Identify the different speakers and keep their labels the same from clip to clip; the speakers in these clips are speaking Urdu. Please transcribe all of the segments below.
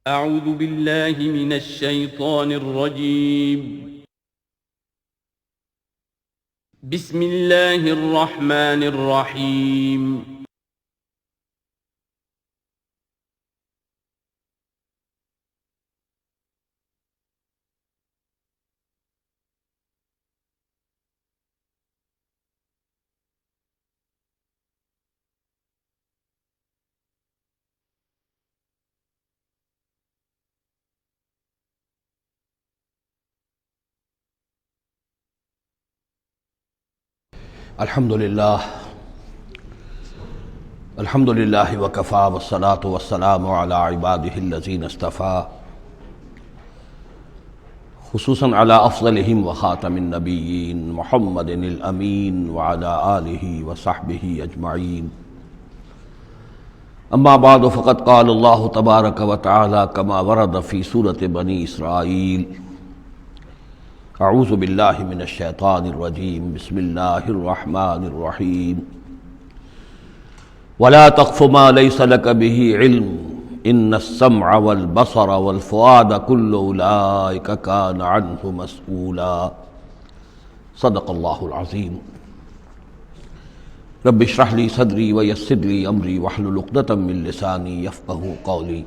Speaker 1: اعوذ باللہ من الشیطان الرجیم بسم اللہ الرحمن الرحیم
Speaker 2: الحمد للہ وکفی والصلاة والسلام علی عباده الذین اصطفى خصوصاً علی افضلہم وخاتم النبیین محمد الامین وعلی آلہ وصحبہ اجمعین اما بعد فقد قال اللہ تبارک وتعالی کما ورد فی سورۃ بنی اسرائیل اعوذ باللہ من الشیطان الرجیم بسم اللہ الرحمن الرحیم ولا تقف ما ليس لك به علم ان السمع والبصر والفؤاد كل اولئك كان عنه مسؤولا صدق اللہ العظیم رب اشرح لي صدری ويسر لي امری واحلل عقدۃ من لسانی یفقهوا قولی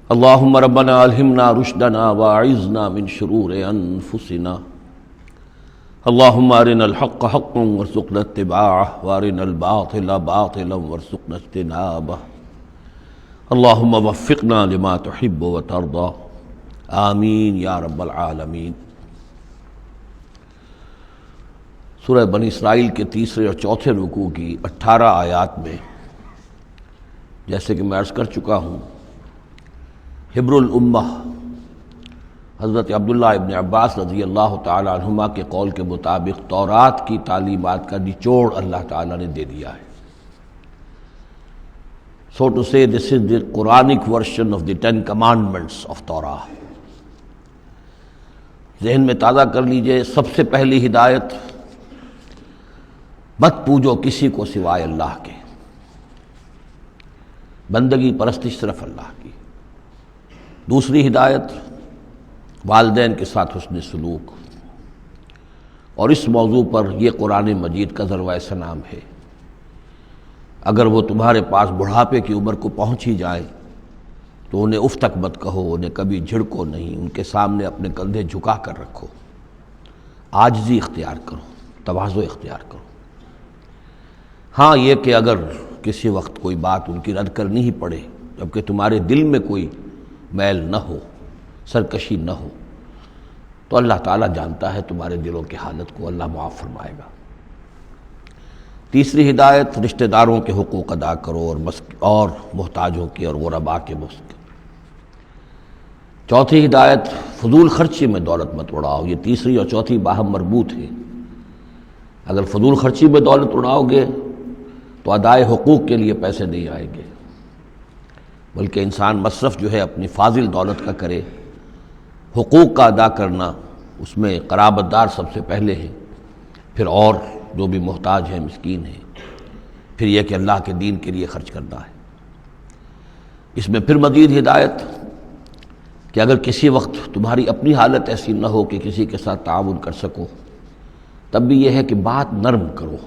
Speaker 2: اللہم ربنا الہمنا رشدنا واعذنا من شرور انفسنا اللہم ارنا الحق حقا وارزقنا اتباعه وارنا الباطل باطلا وارزقنا اجتنابه اللہم وفقنا لما تحب وترضى آمین یا رب العالمین۔ سورہ بنی اسرائیل کے تیسرے اور چوتھے رکوع کی 18 آیات میں جیسے کہ میں عرض کر چکا ہوں، حبر الامہ حضرت عبداللہ ابن عباس رضی اللہ تعالی عنہما کے قول کے مطابق تورات کی تعلیمات کا نچوڑ اللہ تعالیٰ نے دے دیا ہے۔ So to say, this is the Quranic version of the 10 commandments of Torah۔ ذہن میں تازہ کر لیجئے، سب سے پہلی ہدایت، مت پوجو کسی کو سوائے اللہ کے، بندگی پرستش صرف اللہ کی۔ دوسری ہدایت، والدین کے ساتھ حسن سلوک، اور اس موضوع پر یہ قرآن مجید کا ذروۂ سنام ہے۔ اگر وہ تمہارے پاس بڑھاپے کی عمر کو پہنچ ہی جائیں تو انہیں اف تک مت کہو، انہیں کبھی جھڑکو نہیں، ان کے سامنے اپنے کندھے جھکا کر رکھو، عاجزی اختیار کرو، تواضع اختیار کرو۔ ہاں یہ کہ اگر کسی وقت کوئی بات ان کی رد کرنی ہی پڑے جبکہ تمہارے دل میں کوئی میل نہ ہو، سرکشی نہ ہو، تو اللہ تعالیٰ جانتا ہے تمہارے دلوں کی حالت کو، اللہ معاف فرمائے گا۔ تیسری ہدایت، رشتہ داروں کے حقوق ادا کرو اور محتاجوں کی اور غرباء کے مسک۔ چوتھی ہدایت، فضول خرچی میں دولت مت اڑاؤ۔ یہ تیسری اور چوتھی باہم مربوط ہے۔ اگر فضول خرچی میں دولت اڑاؤ گے تو ادائے حقوق کے لیے پیسے نہیں آئیں گے، بلکہ انسان مصرف جو ہے اپنی فاضل دولت کا کرے۔ حقوق کا ادا کرنا، اس میں قرابت دار سب سے پہلے ہیں، پھر اور جو بھی محتاج ہیں، مسکین ہیں، پھر یہ کہ اللہ کے دین کے لیے خرچ کرنا ہے۔ اس میں پھر مزید ہدایت کہ اگر کسی وقت تمہاری اپنی حالت ایسی نہ ہو کہ کسی کے ساتھ تعاون کر سکو، تب بھی یہ ہے کہ بات نرم کرو،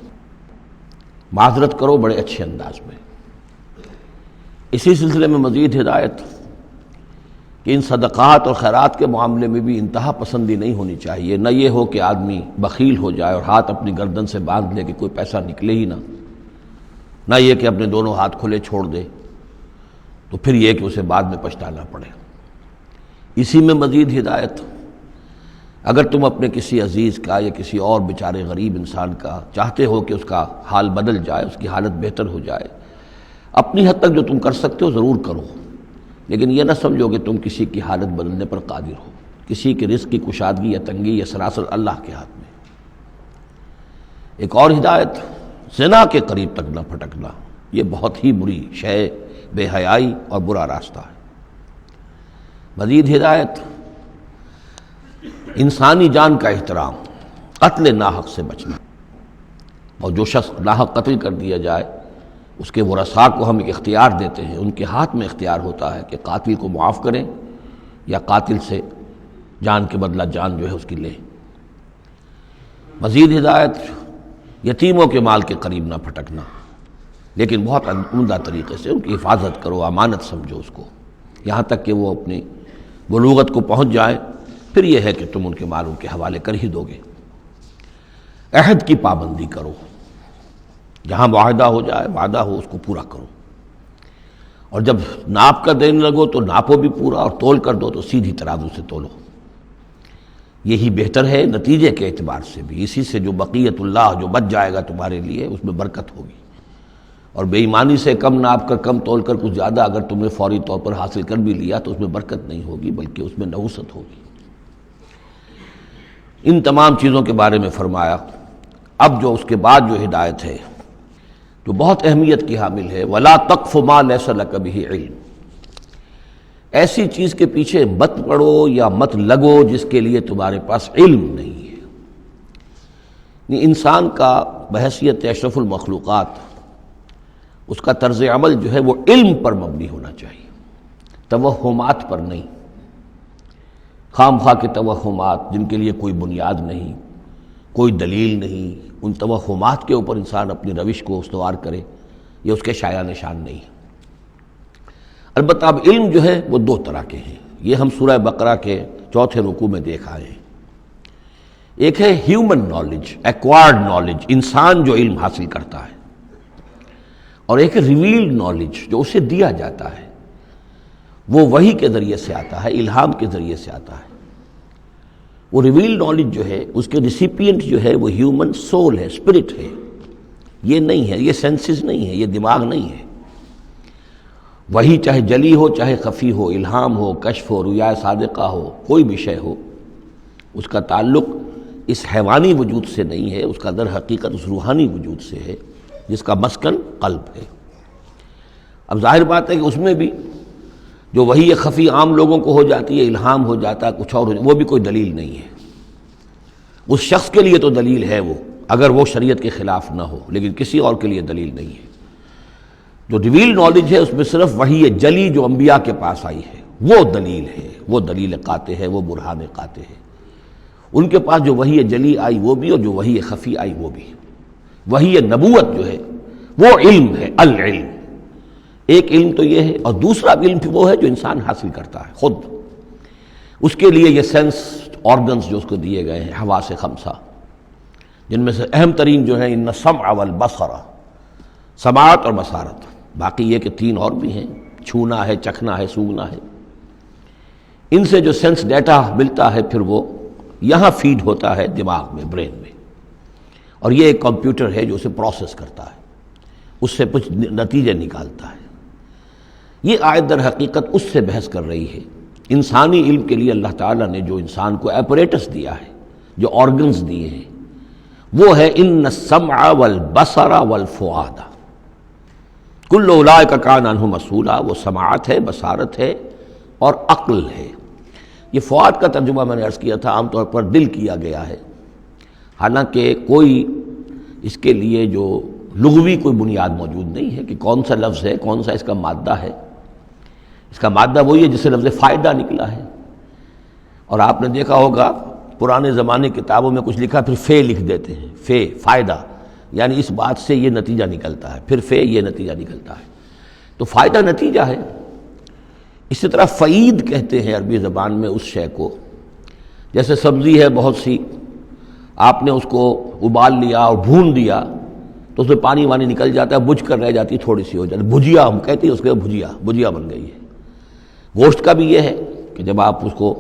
Speaker 2: معذرت کرو بڑے اچھے انداز میں۔ اسی سلسلے میں مزید ہدایت کہ ان صدقات اور خیرات کے معاملے میں بھی انتہا پسندی نہیں ہونی چاہیے۔ نہ یہ ہو کہ آدمی بخیل ہو جائے اور ہاتھ اپنی گردن سے باندھ لے کہ کوئی پیسہ نکلے ہی نہ یہ کہ اپنے دونوں ہاتھ کھلے چھوڑ دے، تو پھر یہ کہ اسے بعد میں پچھتانا پڑے۔ اسی میں مزید ہدایت، اگر تم اپنے کسی عزیز کا یا کسی اور بیچارے غریب انسان کا چاہتے ہو کہ اس کا حال بدل جائے، اس کی حالت بہتر ہو جائے، اپنی حد تک جو تم کر سکتے ہو ضرور کرو، لیکن یہ نہ سمجھو کہ تم کسی کی حالت بدلنے پر قادر ہو۔ کسی کے رزق کی کشادگی یا تنگی یا سراسر اللہ کے ہاتھ میں۔ ایک اور ہدایت، زنا کے قریب تک نہ پھٹکنا، یہ بہت ہی بری شے، بے حیائی اور برا راستہ ہے۔ مزید ہدایت، انسانی جان کا احترام، قتل ناحق سے بچنا، اور جو شخص ناحق قتل کر دیا جائے اس کے ورثاء کو ہم ایک اختیار دیتے ہیں، ان کے ہاتھ میں اختیار ہوتا ہے کہ قاتل کو معاف کریں یا قاتل سے جان کے بدلہ جان جو ہے اس کی لیں۔ مزید ہدایت، یتیموں کے مال کے قریب نہ پھٹکنا، لیکن بہت عمدہ طریقے سے ان کی حفاظت کرو، امانت سمجھو اس کو، یہاں تک کہ وہ اپنی بلوغت کو پہنچ جائے، پھر یہ ہے کہ تم ان کے مال ان کے حوالے کر ہی دو گے۔ عہد کی پابندی کرو، جہاں معاہدہ ہو جائے، وعدہ ہو، اس کو پورا کرو، اور جب ناپ کا دینے لگو تو ناپو بھی پورا، اور تول کر دو تو سیدھی ترازو سے تولو۔ یہی بہتر ہے نتیجے کے اعتبار سے بھی، اسی سے جو بقیت اللہ جو بچ جائے گا تمہارے لیے اس میں برکت ہوگی، اور بے ایمانی سے کم ناپ کر کم تول کر کچھ زیادہ اگر تم نے فوری طور پر حاصل کر بھی لیا تو اس میں برکت نہیں ہوگی، بلکہ اس میں نحوست ہوگی۔ ان تمام چیزوں کے بارے میں فرمایا۔ اب جو اس کے بعد جو ہدایت ہے جو بہت اہمیت کی حامل ہے، وَلَا تَقْفُ مَا لَيْسَ لَكَ بِهِ عِلْمٌ، ایسی چیز کے پیچھے مت پڑو یا مت لگو جس کے لیے تمہارے پاس علم نہیں ہے۔ انسان کا بحیثیت اشرف المخلوقات اس کا طرز عمل جو ہے وہ علم پر مبنی ہونا چاہیے، توہمات پر نہیں، خام خواہ کے توہمات جن کے لیے کوئی بنیاد نہیں، کوئی دلیل نہیں، ان توہمات کے اوپر انسان اپنی روش کو استوار کرے، یہ اس کے شایع نشان نہیں ہے۔ البتہ اب علم جو ہے وہ دو طرح کے ہیں، یہ ہم سورہ بقرہ کے 4 رکوع میں دیکھ آئے ہیں۔ ایک ہے ہیومن نالج، ایکوائرڈ نالج، انسان جو علم حاصل کرتا ہے، اور ایک ہے ریویلڈ نالج جو اسے دیا جاتا ہے، وہ وحی کے ذریعے سے آتا ہے، الہام کے ذریعے سے آتا ہے۔ وہ ریویلڈ نالج جو ہے اس کے ریسیپینٹ جو ہے وہ ہیومن سول ہے، اسپرٹ ہے، یہ نہیں ہے، یہ سینسز نہیں ہے، یہ دماغ نہیں ہے۔ وہی چاہے جلی ہو چاہے خفی ہو، الہام ہو، کشف ہو، رؤیا صادقہ ہو، کوئی بھی شے ہو، اس کا تعلق اس حیوانی وجود سے نہیں ہے، اس کا در حقیقت اس روحانی وجود سے ہے جس کا مسکن قلب ہے۔ اب ظاہر بات ہے کہ اس میں بھی جو وہی خفی عام لوگوں کو ہو جاتی ہے، الہام ہو جاتا ہے، کچھ اور ہو جاتا ہے، وہ بھی کوئی دلیل نہیں ہے۔ اس شخص کے لیے تو دلیل ہے وہ، اگر وہ شریعت کے خلاف نہ ہو، لیکن کسی اور کے لیے دلیل نہیں ہے۔ جو ریویل نالج ہے اس میں صرف وحی جلی جو انبیاء کے پاس آئی ہے وہ دلیل ہے، وہ دلیل قاطع ہے، وہ برہان قاطع ہے۔ ان کے پاس جو وحی جلی آئی وہ بھی، اور جو وحی خفی آئی وہ بھی۔ وحی نبوت جو ہے وہ علم ہے، العلم۔ ایک علم تو یہ ہے، اور دوسرا علم وہ ہے جو انسان حاصل کرتا ہے خود۔ اس کے لیے یہ سینس آرگنز جو اس کو دیے گئے ہیں، حواس خمسہ، جن میں سے اہم ترین جو ہے ان السمع والبصر، سماعت اور بصارت، باقی یہ کہ 3 اور بھی ہیں، چھونا ہے، چکھنا ہے، سونگھنا ہے۔ ان سے جو سینس ڈیٹا ملتا ہے پھر وہ یہاں فیڈ ہوتا ہے دماغ میں، برین میں، اور یہ ایک کمپیوٹر ہے جو اسے پروسیس کرتا ہے، اس سے کچھ نتیجے نکالتا ہے۔ یہ آیت در حقیقت اس سے بحث کر رہی ہے۔ انسانی علم کے لیے اللہ تعالیٰ نے جو انسان کو ایپریٹس دیا ہے، جو آرگنز دیے ہیں، وہ ہے ان السمع والبصر والفؤاد، کل اولئک کان عنہ مسئولا۔ وہ سماعت ہے، بصارت ہے اور عقل ہے۔ یہ فؤاد کا ترجمہ میں نے عرض کیا تھا، عام طور پر دل کیا گیا ہے، حالانکہ کوئی اس کے لیے جو لغوی کوئی بنیاد موجود نہیں ہے کہ کون سا لفظ ہے، کون سا اس کا مادہ ہے۔ اس کا مادہ وہی ہے جس سے لفظ فائدہ نکلا ہے، اور آپ نے دیکھا ہوگا پرانے زمانے کتابوں میں کچھ لکھا پھر فے لکھ دیتے ہیں، فے فائدہ، یعنی اس بات سے یہ نتیجہ نکلتا ہے، پھر فے یہ نتیجہ نکلتا ہے، تو فائدہ نتیجہ ہے۔ اسی طرح فعید کہتے ہیں عربی زبان میں اس شے کو، جیسے سبزی ہے بہت سی، آپ نے اس کو ابال لیا اور بھون دیا تو اس میں پانی وانی نکل جاتا ہے، بجھ کر رہ جاتی تھوڑی سی ہو جاتی، بھجیا ہم کہتے ہیں اس کے، بھجیا بن گئی ہے۔ گوشت کا بھی یہ ہے کہ جب آپ اس کو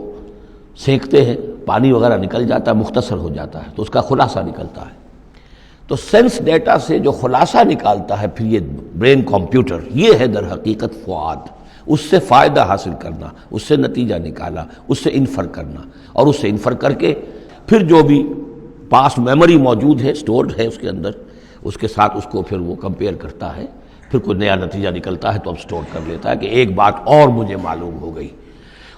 Speaker 2: سینکتے ہیں پانی وغیرہ نکل جاتا ہے، مختصر ہو جاتا ہے تو اس کا خلاصہ نکلتا ہے۔ تو سینس ڈیٹا سے جو خلاصہ نکالتا ہے پھر یہ برین کمپیوٹر، یہ ہے در حقیقت فؤاد۔ اس سے فائدہ حاصل کرنا، اس سے نتیجہ نکالا، اس سے انفر کرنا، اور اس سے انفر کر کے پھر جو بھی پاسٹ میموری موجود ہے، سٹورڈ ہے اس کے اندر، اس کے ساتھ اس کو پھر وہ کمپیئر کرتا ہے، پھر کوئی نیا نتیجہ نکلتا ہے تو اب سٹور کر لیتا ہے کہ ایک بات اور مجھے معلوم ہو گئی۔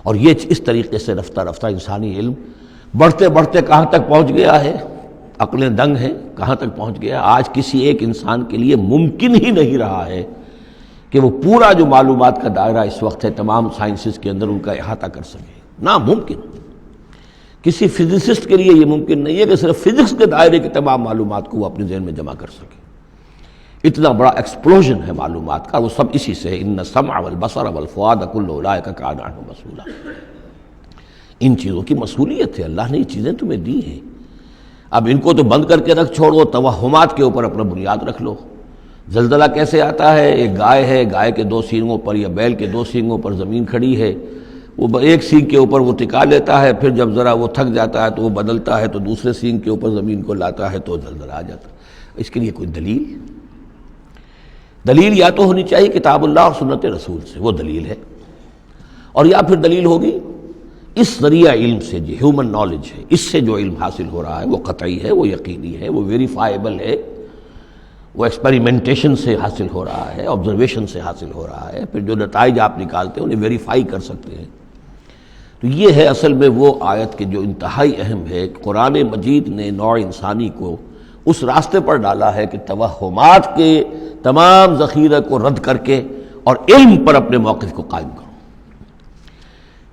Speaker 2: اور یہ اس طریقے سے رفتہ رفتہ انسانی علم بڑھتے بڑھتے کہاں تک پہنچ گیا ہے؟ عقلیں دنگ ہیں، کہاں تک پہنچ گیا؟ آج کسی ایک انسان کے لیے ممکن ہی نہیں رہا ہے کہ وہ پورا جو معلومات کا دائرہ اس وقت ہے تمام سائنسز کے اندر ان کا احاطہ کر سکے، ناممکن۔ کسی فزسسٹ کے لیے یہ ممکن نہیں ہے کہ صرف فزکس کے دائرے کی تمام معلومات کو وہ اپنے ذہن میں جمع کر سکے۔ اتنا بڑا ایکسپلوژن ہے معلومات کا، وہ سب اسی سے ہے۔ ان السمع والبصر والفؤاد کل اولئک کان عنہ مسئولا۔ ان چیزوں کی مسئولیت ہے، اللہ نے یہ چیزیں تمہیں دی ہیں، اب ان کو تو بند کر کے رکھ چھوڑو، توہمات کے اوپر اپنا بنیاد رکھ لو۔ زلزلہ کیسے آتا ہے؟ ایک گائے ہے، گائے کے 2 سینگوں پر یا بیل کے 2 سینگوں پر زمین کھڑی ہے، وہ ایک سینگ کے اوپر وہ ٹکا لیتا ہے، پھر جب ذرا وہ تھک جاتا ہے تو وہ بدلتا ہے، تو دوسرے سینگ کے اوپر زمین کو لاتا ہے تو زلزلہ آ جاتا ہے۔ اس کے لیے کوئی دلیل یا تو ہونی چاہیے کتاب اللہ اور سنت رسول سے، وہ دلیل ہے، اور یا پھر دلیل ہوگی اس ذریعہ علم سے، جو ہیومن نالج ہے، اس سے جو علم حاصل ہو رہا ہے وہ قطعی ہے، وہ یقینی ہے، وہ ویریفائیبل ہے، وہ ایکسپیریمنٹیشن سے حاصل ہو رہا ہے، آبزرویشن سے حاصل ہو رہا ہے، پھر جو نتائج آپ نکالتے ہیں انہیں ویریفائی کر سکتے ہیں۔ تو یہ ہے اصل میں وہ آیت کہ جو انتہائی اہم ہے۔ قرآن مجید نے نوع انسانی کو اس راستے پر ڈالا ہے کہ توہمات کے تمام ذخیرہ کو رد کر کے اور علم پر اپنے موقف کو قائم کرو۔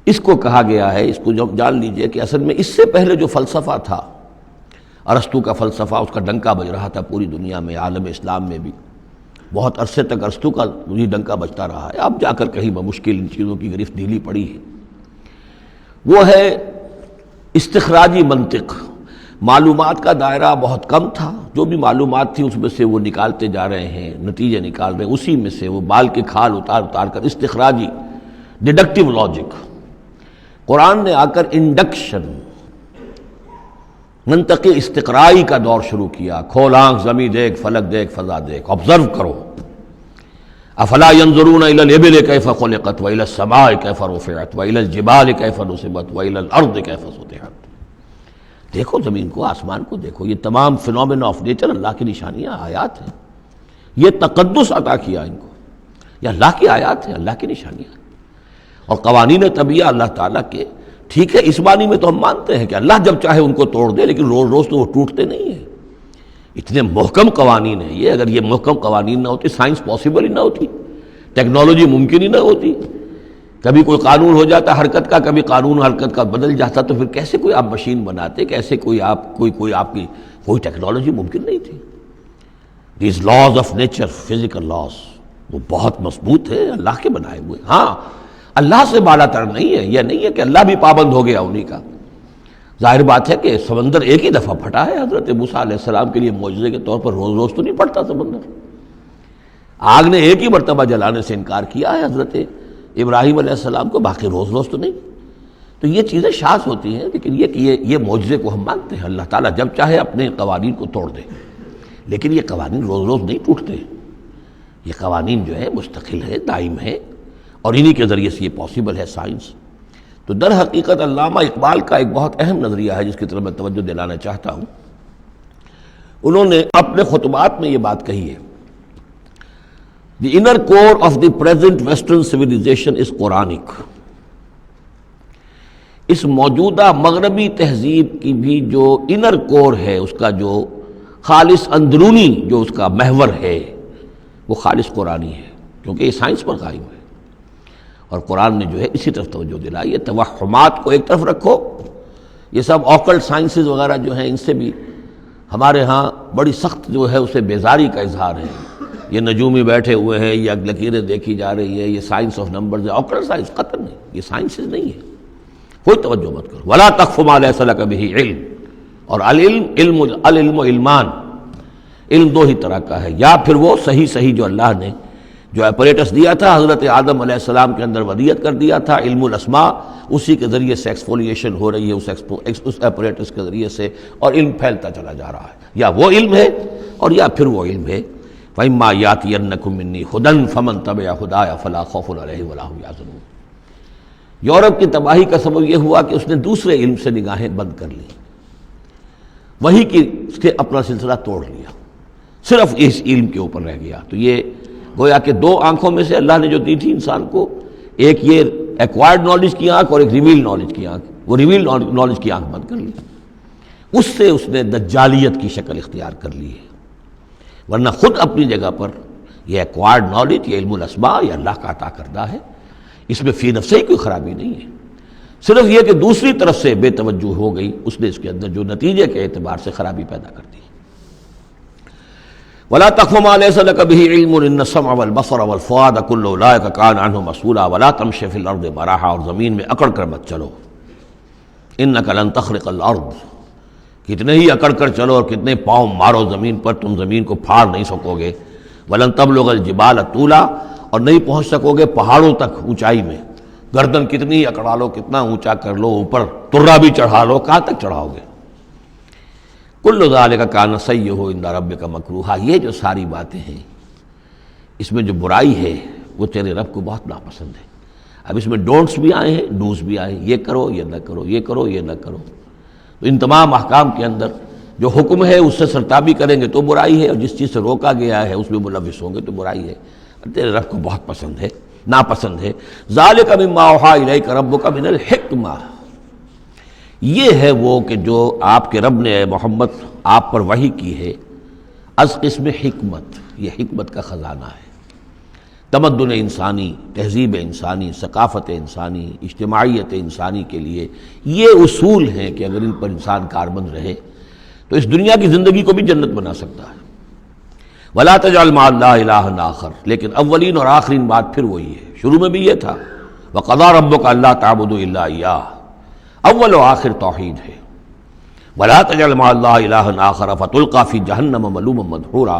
Speaker 2: اس کو کہا گیا ہے، اس کو جان لیجئے کہ اصل میں اس سے پہلے جو فلسفہ تھا، ارسطو کا فلسفہ، اس کا ڈنکا بج رہا تھا پوری دنیا میں، عالم اسلام میں بھی بہت عرصے تک ارسطو کا یہ ڈنکا بجتا رہا ہے، اب جا کر کہیں بمشکل ان چیزوں کی گرفت ڈھیلی پڑی ہے۔ وہ ہے استخراجی منطق۔ معلومات کا دائرہ بہت کم تھا، جو بھی معلومات تھی اس میں سے وہ نکالتے جا رہے ہیں، نتیجے نکال رہے ہیں، اسی میں سے وہ بال کے کھال اتار کر استخراجی ڈیڈکٹیو لاجک۔ قرآن نے آ کر انڈکشن، منطقی استقرائی کا دور شروع کیا۔ کھول آنکھ، زمین دیکھ، فلک دیکھ، فضا دیکھ، آبزرو کرو۔ افلا ينظرون الى الابل كيف خلقت والى السماء كيف رفعت والى الجبال كيف نصبت والى الارض كيف سطحت۔ دیکھو زمین کو، آسمان کو دیکھو، یہ تمام فینومینا آف نیچر اللہ کی نشانیاں، آیات ہیں۔ یہ تقدس عطا کیا ان کو، یہ اللہ کی آیات ہیں، اللہ کی نشانیاں اور قوانین طبیعہ اللہ تعالیٰ کے۔ ٹھیک ہے، اس معنی میں تو ہم مانتے ہیں کہ اللہ جب چاہے ان کو توڑ دے، لیکن روز روز تو وہ ٹوٹتے نہیں ہیں۔ اتنے محکم قوانین ہیں یہ، اگر یہ محکم قوانین نہ ہوتی، سائنس پاسبل ہی نہ ہوتی، ٹیکنالوجی ممکن ہی نہ ہوتی۔ کبھی کوئی قانون ہو جاتا حرکت کا، کبھی قانون حرکت کا بدل جاتا، تو پھر کیسے کوئی آپ مشین بناتے، کیسے کوئی آپ کی کوئی ٹیکنالوجی ممکن نہیں تھی۔ These laws of nature, physical laws, وہ بہت مضبوط ہے، اللہ کے بنائے ہوئے۔ ہاں، اللہ سے بالا تر نہیں ہے، یہ نہیں ہے کہ اللہ بھی پابند ہو گیا انہی کا۔ ظاہر بات ہے کہ سمندر ایک ہی دفعہ پھٹا ہے، حضرت موسیٰ علیہ السلام کے لیے معجزے کے طور پر روز روز تو نہیں پھٹتا سمندر۔ آگ نے ایک ہی مرتبہ جلانے سے انکار کیا ہے حضرت ابراہیم علیہ السلام کو، باقی روز روز تو نہیں۔ تو یہ چیزیں شاذ ہوتی ہیں، لیکن یہ معجزے کو ہم مانتے ہیں، اللہ تعالیٰ جب چاہے اپنے قوانین کو توڑ دے، لیکن یہ قوانین روز روز نہیں ٹوٹتے۔ یہ قوانین جو ہے مستقل ہے، دائم ہے، اور انہی کے ذریعے سے یہ پاسبل ہے سائنس۔ تو در حقیقت علامہ اقبال کا ایک بہت اہم نظریہ ہے جس کی طرف میں توجہ دلانا چاہتا ہوں۔ انہوں نے اپنے خطبات میں یہ بات کہی ہے، The inner core of the present Western civilization is Quranic۔ اس موجودہ مغربی تہذیب کی بھی جو انر کور ہے، اس کا جو خالص اندرونی جو اس کا محور ہے، وہ خالص قرآنی ہے، کیونکہ یہ سائنس پر قائم ہے۔ اور قرآن نے جو ہے اسی طرف توجہ دلائی ہے۔ توہمات کو ایک طرف رکھو، یہ سب آکلٹ سائنسز وغیرہ جو ہیں، ان سے بھی ہمارے ہاں بڑی سخت جو ہے اسے بیزاری کا اظہار ہے۔ یہ نجومی بیٹھے ہوئے ہیں، یہ لکیریں دیکھی جا رہی ہے، یہ سائنس آف نمبرز ہے، آکلٹ سائنس قطعاً نہیں، یہ سائنسز نہیں ہے، کوئی توجہ مت کرو۔ ولا تقف ما لیس لک بہ علم، اور العلم علمان، علم دو ہی طرح کا ہے، یا پھر وہ صحیح جو اللہ نے جو اپریٹس دیا تھا حضرت آدم علیہ السلام کے اندر ودیت کر دیا تھا، علم الاسماء، اسی کے ذریعے سے ایکسفولیشن ہو رہی ہے اس اپریٹس کے ذریعے سے، اور علم پھیلتا چلا جا رہا ہے۔ یا وہ علم ہے اور یا پھر وہ علم ہے وَإِمَّا يَأْتِيَنَّكُم مِّنِّي هُدًى فَمَن تَبِعَ هُدَايَ فَلَا خَوْفٌ عَلَيْهِمْ وَلَا هُمْ يَحْزَنُونَ۔ یورپ کی تباہی کا سبب یہ ہوا کہ اس نے دوسرے علم سے نگاہیں بند کر لی، وہی کی اس کے اپنا سلسلہ توڑ لیا، صرف اس علم کے اوپر رہ گیا۔ تو یہ گویا کہ دو آنکھوں میں سے اللہ نے جو دی تھی انسان کو، ایک یہ ایکوائرڈ نالج کی آنکھ اور ایک ریویل نالج کی آنکھ، وہ ریویل نالج کی آنکھ بند کر لی۔ اس سے اس نے دجالیت کی شکل اختیار کر لی ہے، ورنہ خود اپنی جگہ پر یہ ایکوائرڈ نالج، یہ علم الاسماء، یہ اللہ کا عطا کردہ ہے، اس میں فی نفسہ ہی کوئی خرابی نہیں ہے، صرف یہ کہ دوسری طرف سے بے توجہ ہو گئی، اس نے اس کے اندر جو نتیجے کے اعتبار سے خرابی پیدا کر دی۔ وَلَا تَقْفُ مَا لَيْسَ لَكَ بِهِ عِلْمٌ إِنَّ السَّمْعَ وَالْبَصَرَ وَالْفُؤَادَ كُلُّ أُولَٰئِكَ كَانَ عَنْهُ مسؤولا وَلَا تَمْشِ فِي الْأَرْضِ مَرَحًا، اور زمین میں اکڑ کر مت چلو، إِنَّكَ لَن تَخْرِقَ الْأَرْضَ، کتنے ہی اکڑ کر چلو اور کتنے پاؤں مارو زمین پر، تم زمین کو پھاڑ نہیں سکو گے۔ وَلَن تَبْلُغَ الْجِبَالَ طُولًا، اور نہیں پہنچ سکو گے پہاڑوں تک اونچائی میں، گردن کتنی ہی اکڑا لو، کتنا اونچا کر لو، اوپر ترا بھی چڑھا لو، کہاں تک چڑھاؤ گے؟ کل ذالک کان سیئہ عند ربک مکروہا، یہ جو ساری باتیں ہیں اس میں جو برائی ہے وہ تیرے رب کو بہت ناپسند ہے۔ اب اس میں ڈونٹس بھی آئے ہیں، ڈوز بھی آئے ہیں، یہ کرو یہ نہ کرو، یہ کرو یہ نہ کرو، تو ان تمام احکام کے اندر جو حکم ہے اس سے سرتابی کریں گے تو برائی ہے، اور جس چیز سے روکا گیا ہے اس میں ملوث ہوں گے تو برائی ہے، تیرے رب کو بہت پسند ہے، ناپسند ہے۔ ذالک مما اوحی الیک ربک من الحکمہ، یہ ہے وہ کہ جو آپ کے رب نے اے محمد آپ پر وحی کی ہے، از قسم حکمت، یہ حکمت کا خزانہ ہے، تمدن انسانی، تہذیب انسانی، ثقافت انسانی، اجتماعیت انسانی کے لیے یہ اصول ہیں کہ اگر ان پر انسان کاربند رہے تو اس دنیا کی زندگی کو بھی جنت بنا سکتا ہے۔ وَلَا تَجْعَلْ مَعَ اللَّهِ إِلَٰهًا آخر، لیکن اولین اور آخرین بات پھر وہی ہے، شروع میں بھی یہ تھا وَقَضَىٰ رَبُّكَ أَلَّا تَعْبُدُوا إِلَّا إِيَّاهُ، اول و آخر توحید ہے۔ وَلَا تَجْعَلْ مَعَ اللَّهِ إِلَٰهًا آخَرَ فَتُلْقَىٰ فِي جَهَنَّمَ مَلُومًا مَدْحُورًا،